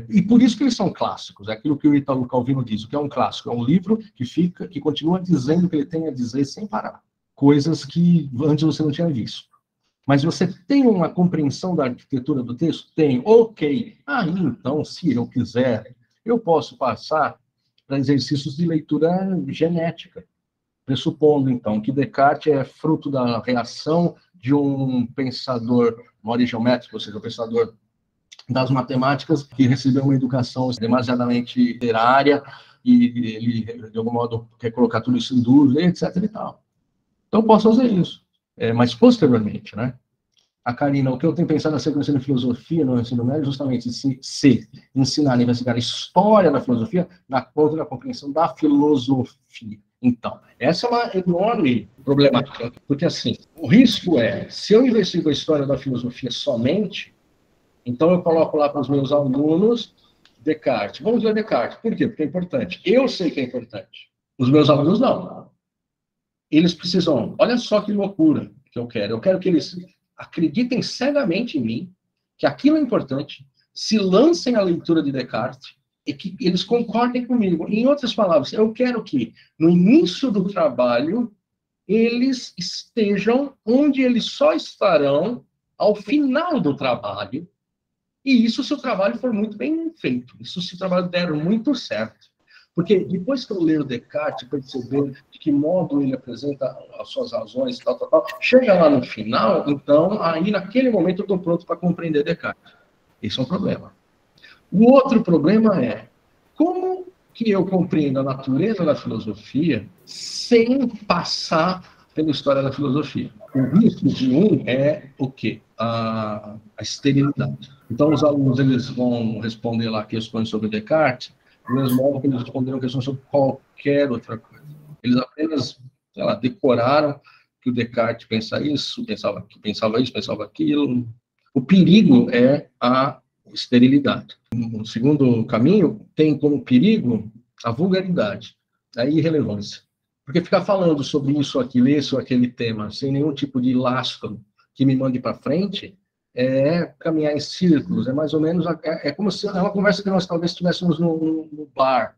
E por isso que eles são clássicos. É aquilo que o Italo Calvino diz, o que é um clássico. É um livro que continua dizendo o que ele tem a dizer sem parar. Coisas que antes você não tinha visto. Mas você tem uma compreensão da arquitetura do texto? Tem. Ok. Aí, então, se eu quiser, eu posso passar para exercícios de leitura genética, pressupondo, então, que Descartes é fruto da reação de um pensador geométrico, ou seja, um pensador das matemáticas, que recebeu uma educação demasiadamente literária e ele, de algum modo, quer colocar tudo isso em dúvida, etc. e tal. Então, posso fazer isso. Mas, posteriormente, né? A Karina, o que eu tenho pensado na sequência de filosofia no ensino médio é justamente se ensinar a investigar a história da filosofia na conta da compreensão da filosofia. Então, essa é uma enorme problemática, porque, assim, o risco é, se eu investigo a história da filosofia somente, então eu coloco lá para os meus alunos Descartes. Vamos ler Descartes. Por quê? Porque é importante. Eu sei que é importante. Os meus alunos não. Eles precisam... Olha só que loucura que eu quero. Eu quero que eles acreditem cegamente em mim, que aquilo é importante, se lancem à leitura de Descartes e que eles concordem comigo. Em outras palavras, eu quero que, no início do trabalho, eles estejam onde eles só estarão ao final do trabalho, e isso se o trabalho for muito bem feito, isso se o trabalho der muito certo. Porque depois que eu ler o Descartes, perceber de que modo ele apresenta as suas razões, tal, chega lá no final, então, aí naquele momento eu estou pronto para compreender Descartes. Esse é um problema. O outro problema é como que eu compreendo a natureza da filosofia sem passar pela história da filosofia. O risco de um é o quê? A esterilidade. Então, os alunos eles vão responder lá questões sobre Descartes, do mesmo modo que eles responderam questões sobre qualquer outra coisa. Eles apenas, sei lá, decoraram que o Descartes pensa isso, pensava isso, pensava aquilo. O perigo é a esterilidade. O segundo caminho tem como perigo a vulgaridade, a irrelevância. Porque ficar falando sobre isso, aquilo, esse ou aquele tema, sem nenhum tipo de lastro que me mande para frente, é caminhar em círculos. É mais ou menos, é como se é uma conversa que nós talvez estivéssemos no bar.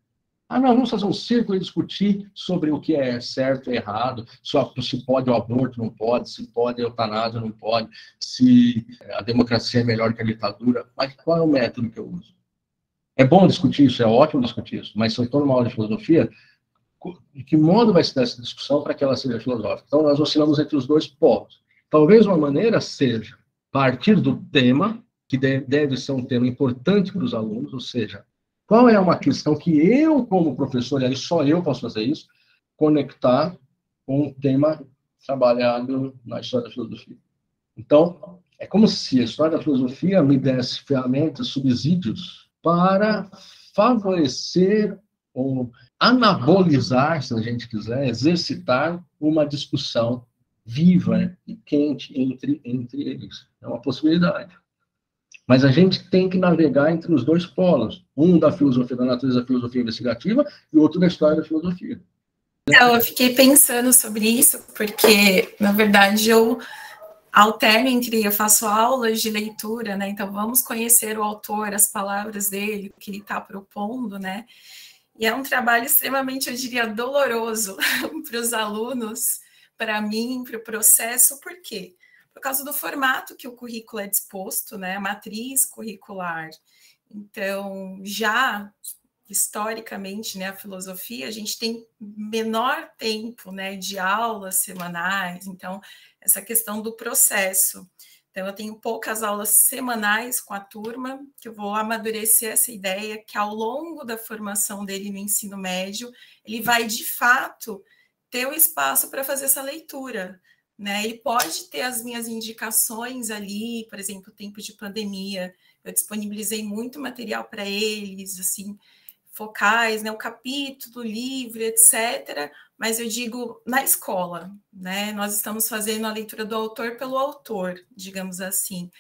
Ah, não, vamos fazer um círculo e discutir sobre o que é certo e errado, se pode o aborto, não pode, se pode a eutanásia, não pode, se a democracia é melhor que a ditadura. Mas qual é o método que eu uso? É bom discutir isso, é ótimo discutir isso, mas se eu estou numa aula de filosofia, de que modo vai se dar essa discussão para que ela seja filosófica? Então, nós oscilamos entre os dois polos. Talvez uma maneira seja partir do tema, que deve ser um tema importante para os alunos, ou seja, qual é uma questão que eu, como professor, e aí só eu posso fazer isso, conectar com um tema trabalhado na história da filosofia. Então, é como se a história da filosofia me desse ferramentas, subsídios, para favorecer ou anabolizar, se a gente quiser, exercitar uma discussão viva e quente entre eles. É uma possibilidade. Mas a gente tem que navegar entre os dois polos. Um da filosofia da natureza, da filosofia investigativa, e o outro da história da filosofia. Então, eu fiquei pensando sobre isso, porque, na verdade, eu alterno eu faço aulas de leitura, né? Então, vamos conhecer o autor, as palavras dele, o que ele está propondo, né? E é um trabalho extremamente, eu diria, doloroso para os alunos, para mim, para o processo. Por quê? Por causa do formato que o currículo é disposto, né? A matriz curricular. Então, já historicamente, né, a filosofia, a gente tem menor tempo, né, de aulas semanais. Então, essa questão do processo. Então, eu tenho poucas aulas semanais com a turma, que eu vou amadurecer essa ideia que, ao longo da formação dele no ensino médio, ele vai, de fato, ter o espaço para fazer essa leitura, né? Ele pode ter as minhas indicações ali, por exemplo, tempo de pandemia, eu disponibilizei muito material para eles, assim, focais, né? O capítulo, o livro, etc., mas eu digo na escola, né? Nós estamos fazendo a leitura do autor pelo autor, digamos assim.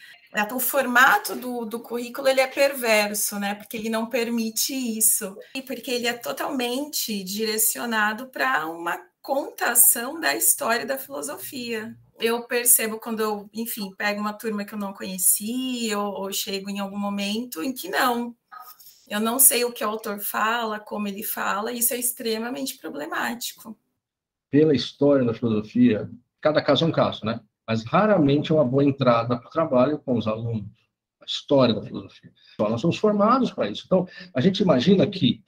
O formato do currículo ele é perverso, né? Porque ele não permite isso, e porque ele é totalmente direcionado para uma contação da história da filosofia. Eu percebo quando eu, enfim, pego uma turma que eu não conhecia, ou chego em algum momento em que não. Eu não sei o que o autor fala, como ele fala, e isso é extremamente problemático. Pela história da filosofia, cada caso é um caso, né? Mas raramente é uma boa entrada para o trabalho com os alunos. A história da filosofia. Então, nós somos formados para isso. Então, a gente imagina que,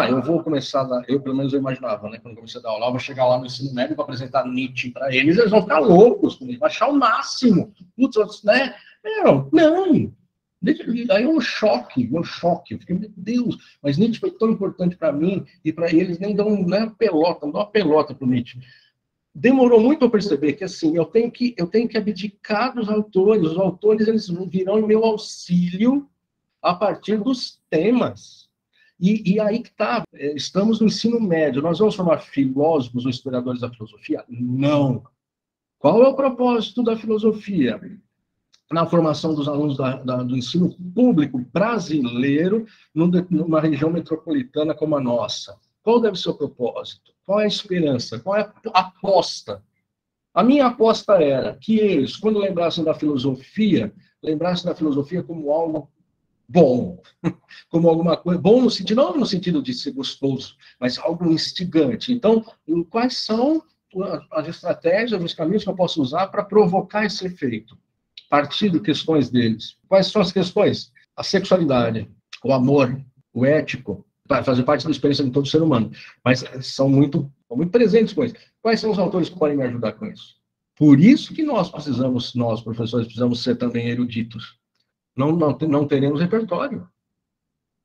eu vou começar, eu pelo menos eu imaginava, né? Quando comecei a dar aula, eu vou chegar lá no ensino médio para apresentar Nietzsche para eles, eles vão ficar loucos comigo, achar o máximo. Putz, né? Não. Aí é um choque. Eu fiquei, meu Deus, mas Nietzsche foi tão importante para mim, e para eles nem dão uma pelota para o Nietzsche. Demorou muito a perceber que, assim, eu tenho que abdicar dos autores. Os autores, eles virão em meu auxílio a partir dos temas. E aí que está, estamos no ensino médio, nós vamos formar filósofos ou historiadores da filosofia? Não. Qual é o propósito da filosofia na formação dos alunos do ensino público brasileiro numa região metropolitana como a nossa? Qual deve ser o propósito? Qual é a esperança? Qual é a aposta? A minha aposta era que eles, quando lembrassem da filosofia como algo bom, como alguma coisa, bom no sentido, não no sentido de ser gostoso, mas algo instigante. Então, quais são as estratégias, os caminhos que eu posso usar para provocar esse efeito? Partir de questões deles. Quais são as questões? A sexualidade, o amor, o ético, para fazer parte da experiência de todo ser humano, mas são muito presentes com isso. Quais são os autores que podem me ajudar com isso? Por isso que nós professores, precisamos ser também eruditos. Não teremos repertório.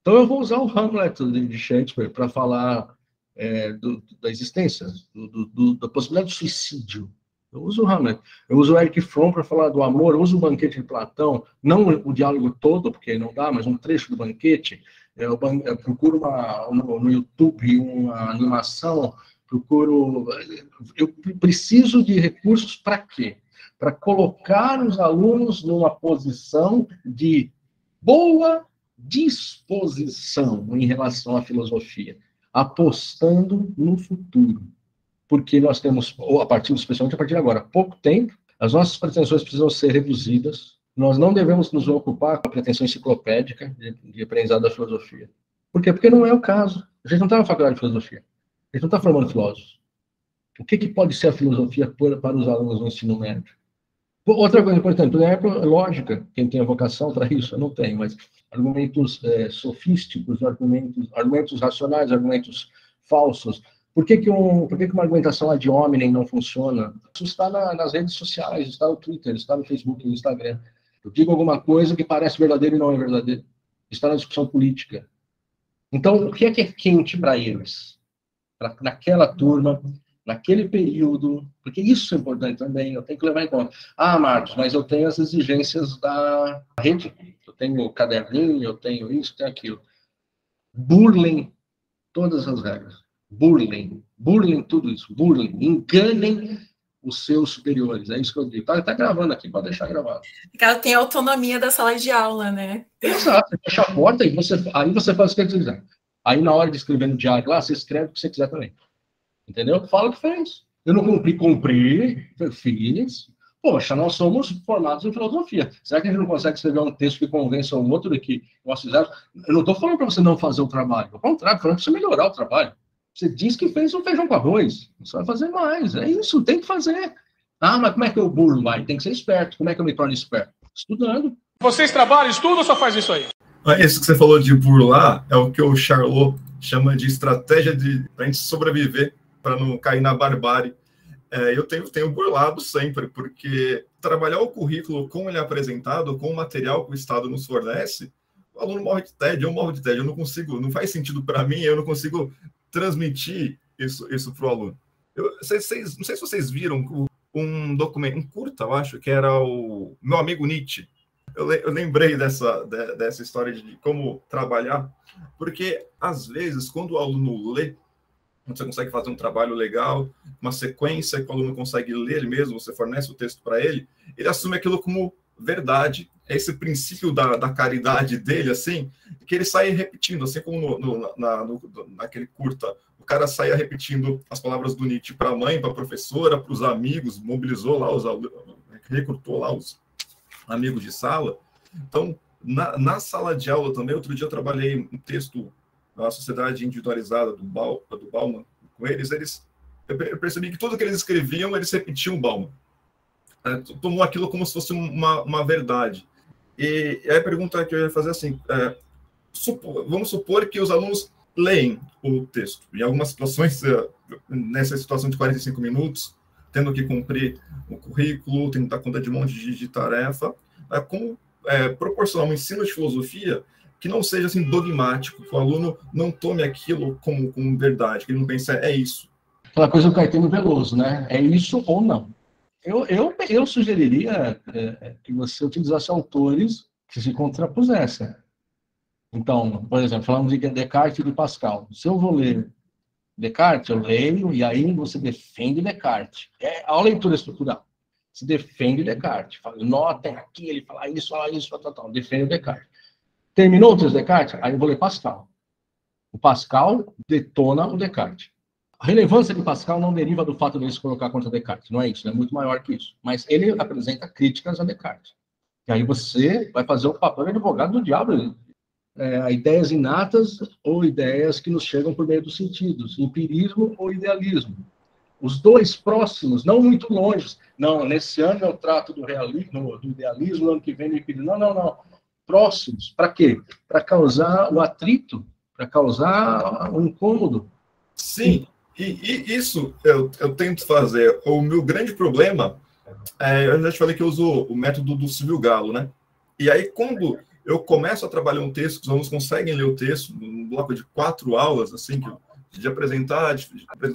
Então eu vou usar o Hamlet de Shakespeare para falar da existência, da possibilidade de suicídio. Eu uso o Hamlet. Eu uso o Erich Fromm para falar do amor. Eu uso o Banquete de Platão, não o diálogo todo, porque não dá, mas um trecho do Banquete. Eu procuro no YouTube uma animação, eu preciso de recursos para quê? Para colocar os alunos numa posição de boa disposição em relação à filosofia, apostando no futuro. Porque nós temos, especialmente a partir de agora, pouco tempo, as nossas pretensões precisam ser reduzidas. Nós não devemos nos ocupar com a pretensão enciclopédica de aprendizado da filosofia. Por quê? Porque não é o caso. A gente não está na faculdade de filosofia. A gente não está formando filósofos. O que pode ser a filosofia para os alunos do ensino médio? Outra coisa importante, por exemplo, lógica. Quem tem a vocação para isso, eu não tenho, mas argumentos sofísticos, argumentos racionais, argumentos falsos. Por que uma argumentação ad hominem não funciona? Isso está nas redes sociais, está no Twitter, está no Facebook, no Instagram. Eu digo alguma coisa que parece verdadeiro e não é verdadeiro. Está na discussão política. Então, o que é quente para eles? Naquela turma, naquele período, porque isso é importante também, eu tenho que levar em conta. Ah, Marcos, mas eu tenho as exigências da rede, eu tenho caderninho, eu tenho isso, tenho aquilo. Burlem todas as regras. Burlem tudo isso, enganem os seus superiores, é isso que eu digo. Tá gravando aqui, pode deixar gravado. Ela tem autonomia da sala de aula, né? Exato, você fecha a porta e aí você faz o que você quiser. Aí na hora de escrever no diário lá, você escreve o que você quiser também. Entendeu? Fala o que fez. Eu não cumpri, fiz. Poxa, nós somos formados em filosofia. Será que a gente não consegue escrever um texto que convença um outro do que nós fizemos? Eu não estou falando para você não fazer o trabalho. Ao contrário, falando para você melhorar o trabalho. Você diz que fez um feijão com arroz. Você vai fazer mais. É isso, tem que fazer. Ah, mas como é que eu burlo mais? Tem que ser esperto. Como é que eu me torno esperto? Estudando. Vocês trabalham, estudam ou só faz isso aí? Isso que você falou de burlar é o que o Charlot chama de estratégia para a gente sobreviver, para não cair na barbárie. Eu tenho burlado sempre, porque trabalhar o currículo como ele é apresentado, com o material que o Estado nos fornece, o aluno morre de tédio, eu morro de tédio, eu não consigo, não faz sentido para mim, eu não consigo transmitir isso para o aluno. Não sei se vocês viram um documento, um curta, eu acho, que era o Meu Amigo Nietzsche. Eu lembrei dessa história de como trabalhar, porque, às vezes, quando o aluno lê, você consegue fazer um trabalho legal, uma sequência que o aluno consegue ler ele mesmo, você fornece o texto para ele, ele assume aquilo como verdade. É esse princípio da caridade dele, assim, que ele sai repetindo, assim como naquele curta, o cara saia repetindo as palavras do Nietzsche para a mãe, para a professora, para os amigos, mobilizou lá os alunos, recrutou lá os amigos de sala. Então, na sala de aula também, outro dia eu trabalhei um texto da Sociedade Individualizada do Bauman, com eles, eu percebi que tudo que eles escreviam, eles repetiam o Bauman. Tomou aquilo como se fosse uma verdade. E aí a pergunta que eu ia fazer assim, vamos supor que os alunos leem o texto. Em algumas situações, nessa situação de 45 minutos, tendo que cumprir o currículo, tendo que dar conta de um monte de tarefa, como proporcionar um ensino de filosofia que não seja assim dogmático, que o aluno não tome aquilo como verdade, que ele não pense, é isso. Aquela coisa do Caetano Veloso, né? É isso ou não. Eu sugeriria que você utilizasse autores que se contrapusessem. Então, por exemplo, falamos de Descartes e de Pascal. Se eu vou ler Descartes, eu leio, e aí você defende Descartes. A leitura estrutural. Se defende Descartes. Fala, notem aqui, ele fala isso, tal. Defende o Descartes. Terminou o texto Descartes? Aí eu vou ler Pascal. O Pascal detona o Descartes. A relevância de Pascal não deriva do fato de ele se colocar contra Descartes. Não é isso, é muito maior que isso. Mas ele apresenta críticas a Descartes. E aí você vai fazer o papel de advogado do diabo. Ideias inatas ou ideias que nos chegam por meio dos sentidos. Empirismo ou idealismo. Os dois próximos, não muito longe. Não, nesse ano eu trato do realismo, do idealismo, no ano que vem do empirismo. Não. Próximos. Para quê? Para causar o atrito, para causar o incômodo. Sim, e isso eu tento fazer. O meu grande problema, eu já te falei que eu uso o método do Silvio Galo, né? E aí, quando eu começo a trabalhar um texto, os alunos conseguem ler o texto, num bloco de 4 aulas, assim, de apresentar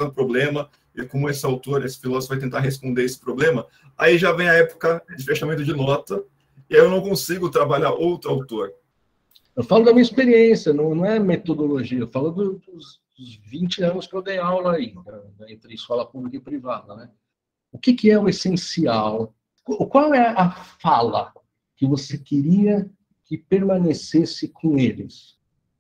um problema, e como esse autor, esse filósofo vai tentar responder esse problema, aí já vem a época de fechamento de nota, e aí eu não consigo trabalhar outro autor. Eu falo da minha experiência, não é metodologia, eu falo dos 20 anos que eu dei aula aí, entre escola pública e privada, né? O que é o essencial? Qual é a fala que você queria que permanecesse com eles?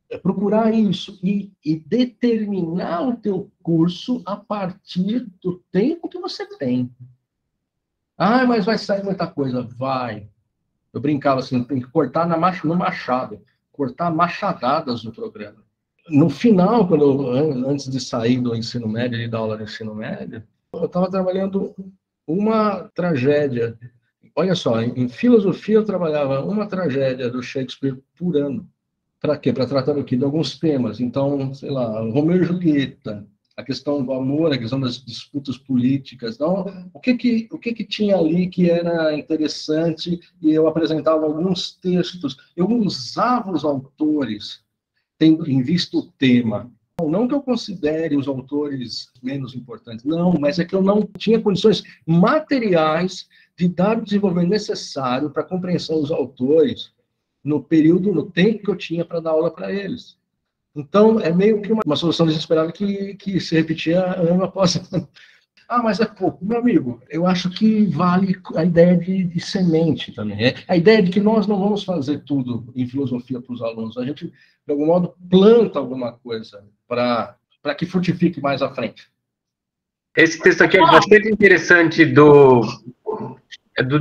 É procurar isso e determinar o teu curso a partir do tempo que você tem. Ah, mas vai sair muita coisa. Vai. Eu brincava assim, tem que cortar no machado, cortar machadadas no programa. No final, antes de sair do ensino médio e dar aula no ensino médio, eu estava trabalhando uma tragédia. Olha só, em filosofia eu trabalhava uma tragédia do Shakespeare por ano. Para quê? Para tratar aqui de alguns temas. Então, sei lá, Romeu e Julieta, a questão do amor, a questão das disputas políticas. Então, o que tinha ali que era interessante, e eu apresentava alguns textos. Eu usava os autores tendo em vista o tema. Não que eu considere os autores menos importantes, não, mas é que eu não tinha condições materiais de dar o desenvolvimento necessário para a compreensão dos autores no tempo que eu tinha para dar aula para eles. Então, é meio que uma solução desesperada que se repetia ano após ano. Ah, mas é pouco. Meu amigo, eu acho que vale a ideia de semente também. A ideia de que nós não vamos fazer tudo em filosofia para os alunos. A gente, de algum modo, planta alguma coisa para que frutifique mais à frente. Esse texto aqui é bastante interessante do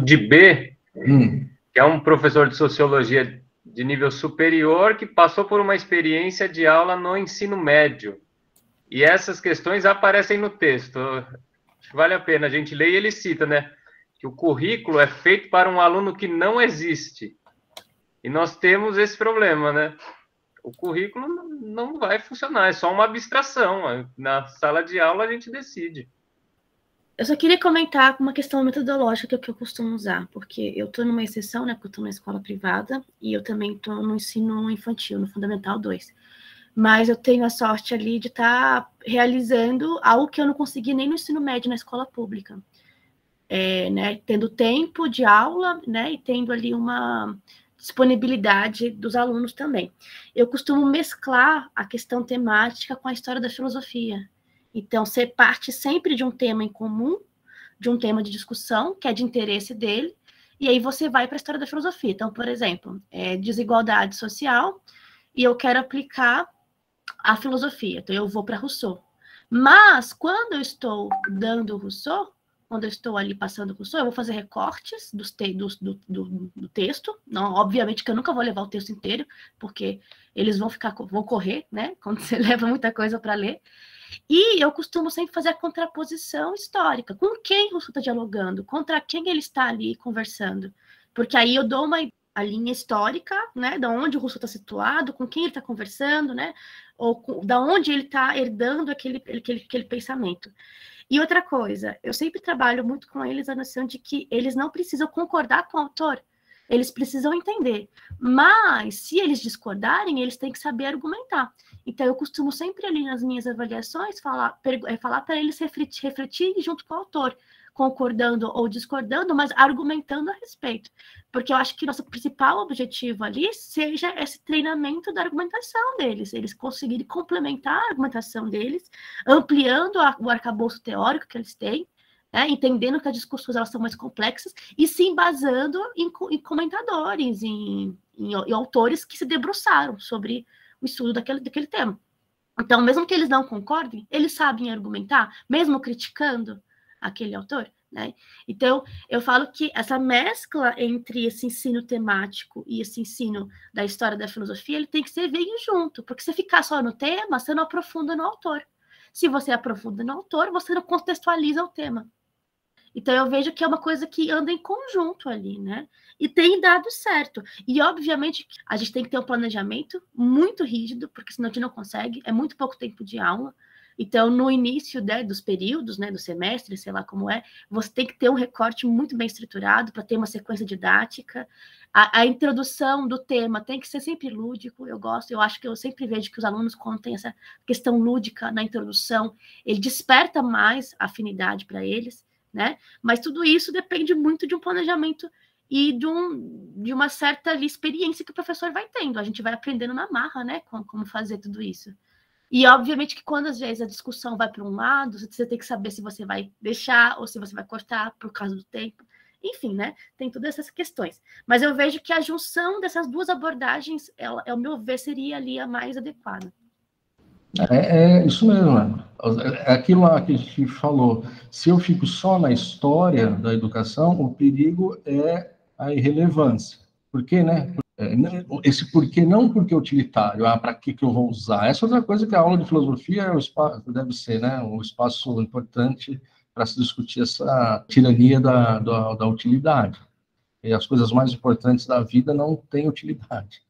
Dibé, que é um professor de sociologia de nível superior que passou por uma experiência de aula no ensino médio. E essas questões aparecem no texto. Acho que vale a pena a gente ler, e ele cita, né, que o currículo é feito para um aluno que não existe. E nós temos esse problema, né? O currículo não vai funcionar, é só uma abstração. Na sala de aula a gente decide. Eu só queria comentar uma questão metodológica que eu costumo usar, porque eu estou numa exceção, né, porque eu estou na escola privada, e eu também estou no ensino infantil, no Fundamental 2. Mas eu tenho a sorte ali de estar realizando algo que eu não consegui nem no ensino médio na escola pública. Né, tendo tempo de aula, né, e tendo ali uma disponibilidade dos alunos também. Eu costumo mesclar a questão temática com a história da filosofia. Então, ser parte sempre de um tema em comum, de um tema de discussão, que é de interesse dele, e aí você vai para a história da filosofia. Então, por exemplo, desigualdade social, e eu quero aplicar a filosofia. Então, eu vou para Rousseau. Mas, quando eu estou dando Rousseau, quando eu estou ali passando Rousseau, eu vou fazer recortes do texto. Não, obviamente que eu nunca vou levar o texto inteiro, porque eles vão correr, né? Quando você leva muita coisa para ler. E eu costumo sempre fazer a contraposição histórica. Com quem Rousseau está dialogando? Contra quem ele está ali conversando? Porque aí eu dou a linha histórica, né? Da onde o Rousseau está situado, com quem ele está conversando, né? Ou da onde ele está herdando aquele pensamento. E outra coisa, eu sempre trabalho muito com eles a noção de que eles não precisam concordar com o autor. Eles precisam entender. Mas, se eles discordarem, eles têm que saber argumentar. Então, eu costumo sempre ali nas minhas avaliações falar para eles refletirem junto com o autor, concordando ou discordando, mas argumentando a respeito. Porque eu acho que nosso principal objetivo ali seja esse treinamento da argumentação deles, eles conseguirem complementar a argumentação deles, ampliando o arcabouço teórico que eles têm, né, entendendo que as discussões elas são mais complexas e se embasando em comentadores, em autores que se debruçaram sobre o estudo daquele tema. Então, mesmo que eles não concordem, eles sabem argumentar, mesmo criticando aquele autor, né? Então, eu falo que essa mescla entre esse ensino temático e esse ensino da história da filosofia, ele tem que ser veio junto, porque se ficar só no tema, você não aprofunda no autor. Se você aprofunda no autor, você não contextualiza o tema. Então, eu vejo que é uma coisa que anda em conjunto ali, né? E tem dado certo. E, obviamente, a gente tem que ter um planejamento muito rígido, porque senão a gente não consegue. É muito pouco tempo de aula. Então, no início, né, dos períodos, né, do semestre, sei lá como é, você tem que ter um recorte muito bem estruturado para ter uma sequência didática. A introdução do tema tem que ser sempre lúdico, eu acho que eu sempre vejo que os alunos, quando tem essa questão lúdica na introdução, ele desperta mais afinidade para eles, né? Mas tudo isso depende muito de um planejamento e de uma certa ali, experiência que o professor vai tendo. A gente vai aprendendo na marra, né, como fazer tudo isso. E, obviamente, que quando, às vezes, a discussão vai para um lado, você tem que saber se você vai deixar ou se você vai cortar por causa do tempo. Enfim, né, tem todas essas questões. Mas eu vejo que a junção dessas duas abordagens, ao meu ver, seria ali a mais adequada. É isso mesmo, né? É aquilo lá que a gente falou. Se eu fico só na história da educação, o perigo é a irrelevância. Por quê, né? Esse porquê não porque é utilitário, para que eu vou usar? Essa é outra coisa que a aula de filosofia é o espaço, deve ser, né? Um espaço importante para se discutir essa tirania da utilidade. E as coisas mais importantes da vida não têm utilidade.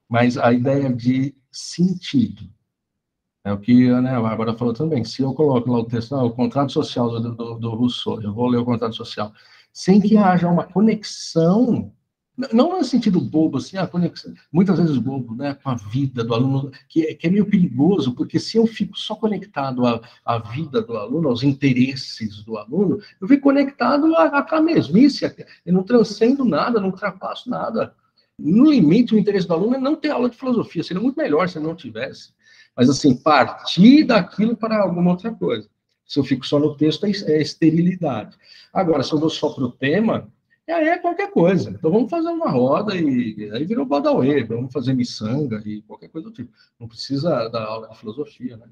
Mas a ideia de sentido. É o que a Bárbara falou também. Se eu coloco lá o texto, o contrato social do Rousseau, eu vou ler o contrato social, sem que haja uma conexão, não no sentido bobo, assim, a conexão, muitas vezes bobo, né, com a vida do aluno, que é meio perigoso, porque se eu fico só conectado à vida do aluno, aos interesses do aluno, eu fico conectado à mesmice, eu não transcendo nada, não ultrapasso nada. No limite, o interesse do aluno é não ter aula de filosofia, seria muito melhor se não tivesse. Mas, assim, partir daquilo para alguma outra coisa. Se eu fico só no texto, é esterilidade. Agora, se eu vou só para o tema, aí é qualquer coisa. Então, vamos fazer uma roda e aí virou Badawi, vamos fazer miçanga e qualquer coisa do tipo. Não precisa da aula de filosofia, né?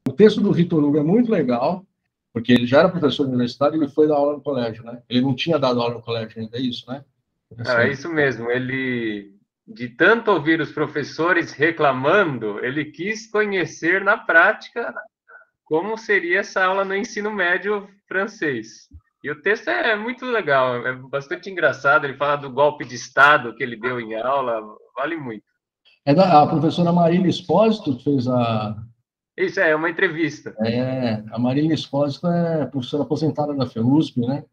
O texto do Vitor Hugo é muito legal, porque ele já era professor universitário e ele foi dar aula no colégio, né? Ele não tinha dado aula no colégio ainda, é isso, né? É isso mesmo. Ele, de tanto ouvir os professores reclamando, ele quis conhecer na prática como seria essa aula no ensino médio francês. E o texto é muito legal, é bastante engraçado. Ele fala do golpe de Estado que ele deu em aula, vale muito. É a professora Marília Espósito que fez a... Isso, é uma entrevista. A Marília Espósito é professora aposentada da FEUSP, né?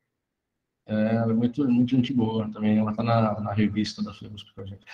Ela é muito gente boa também, ela está na revista da FEUSP com a gente.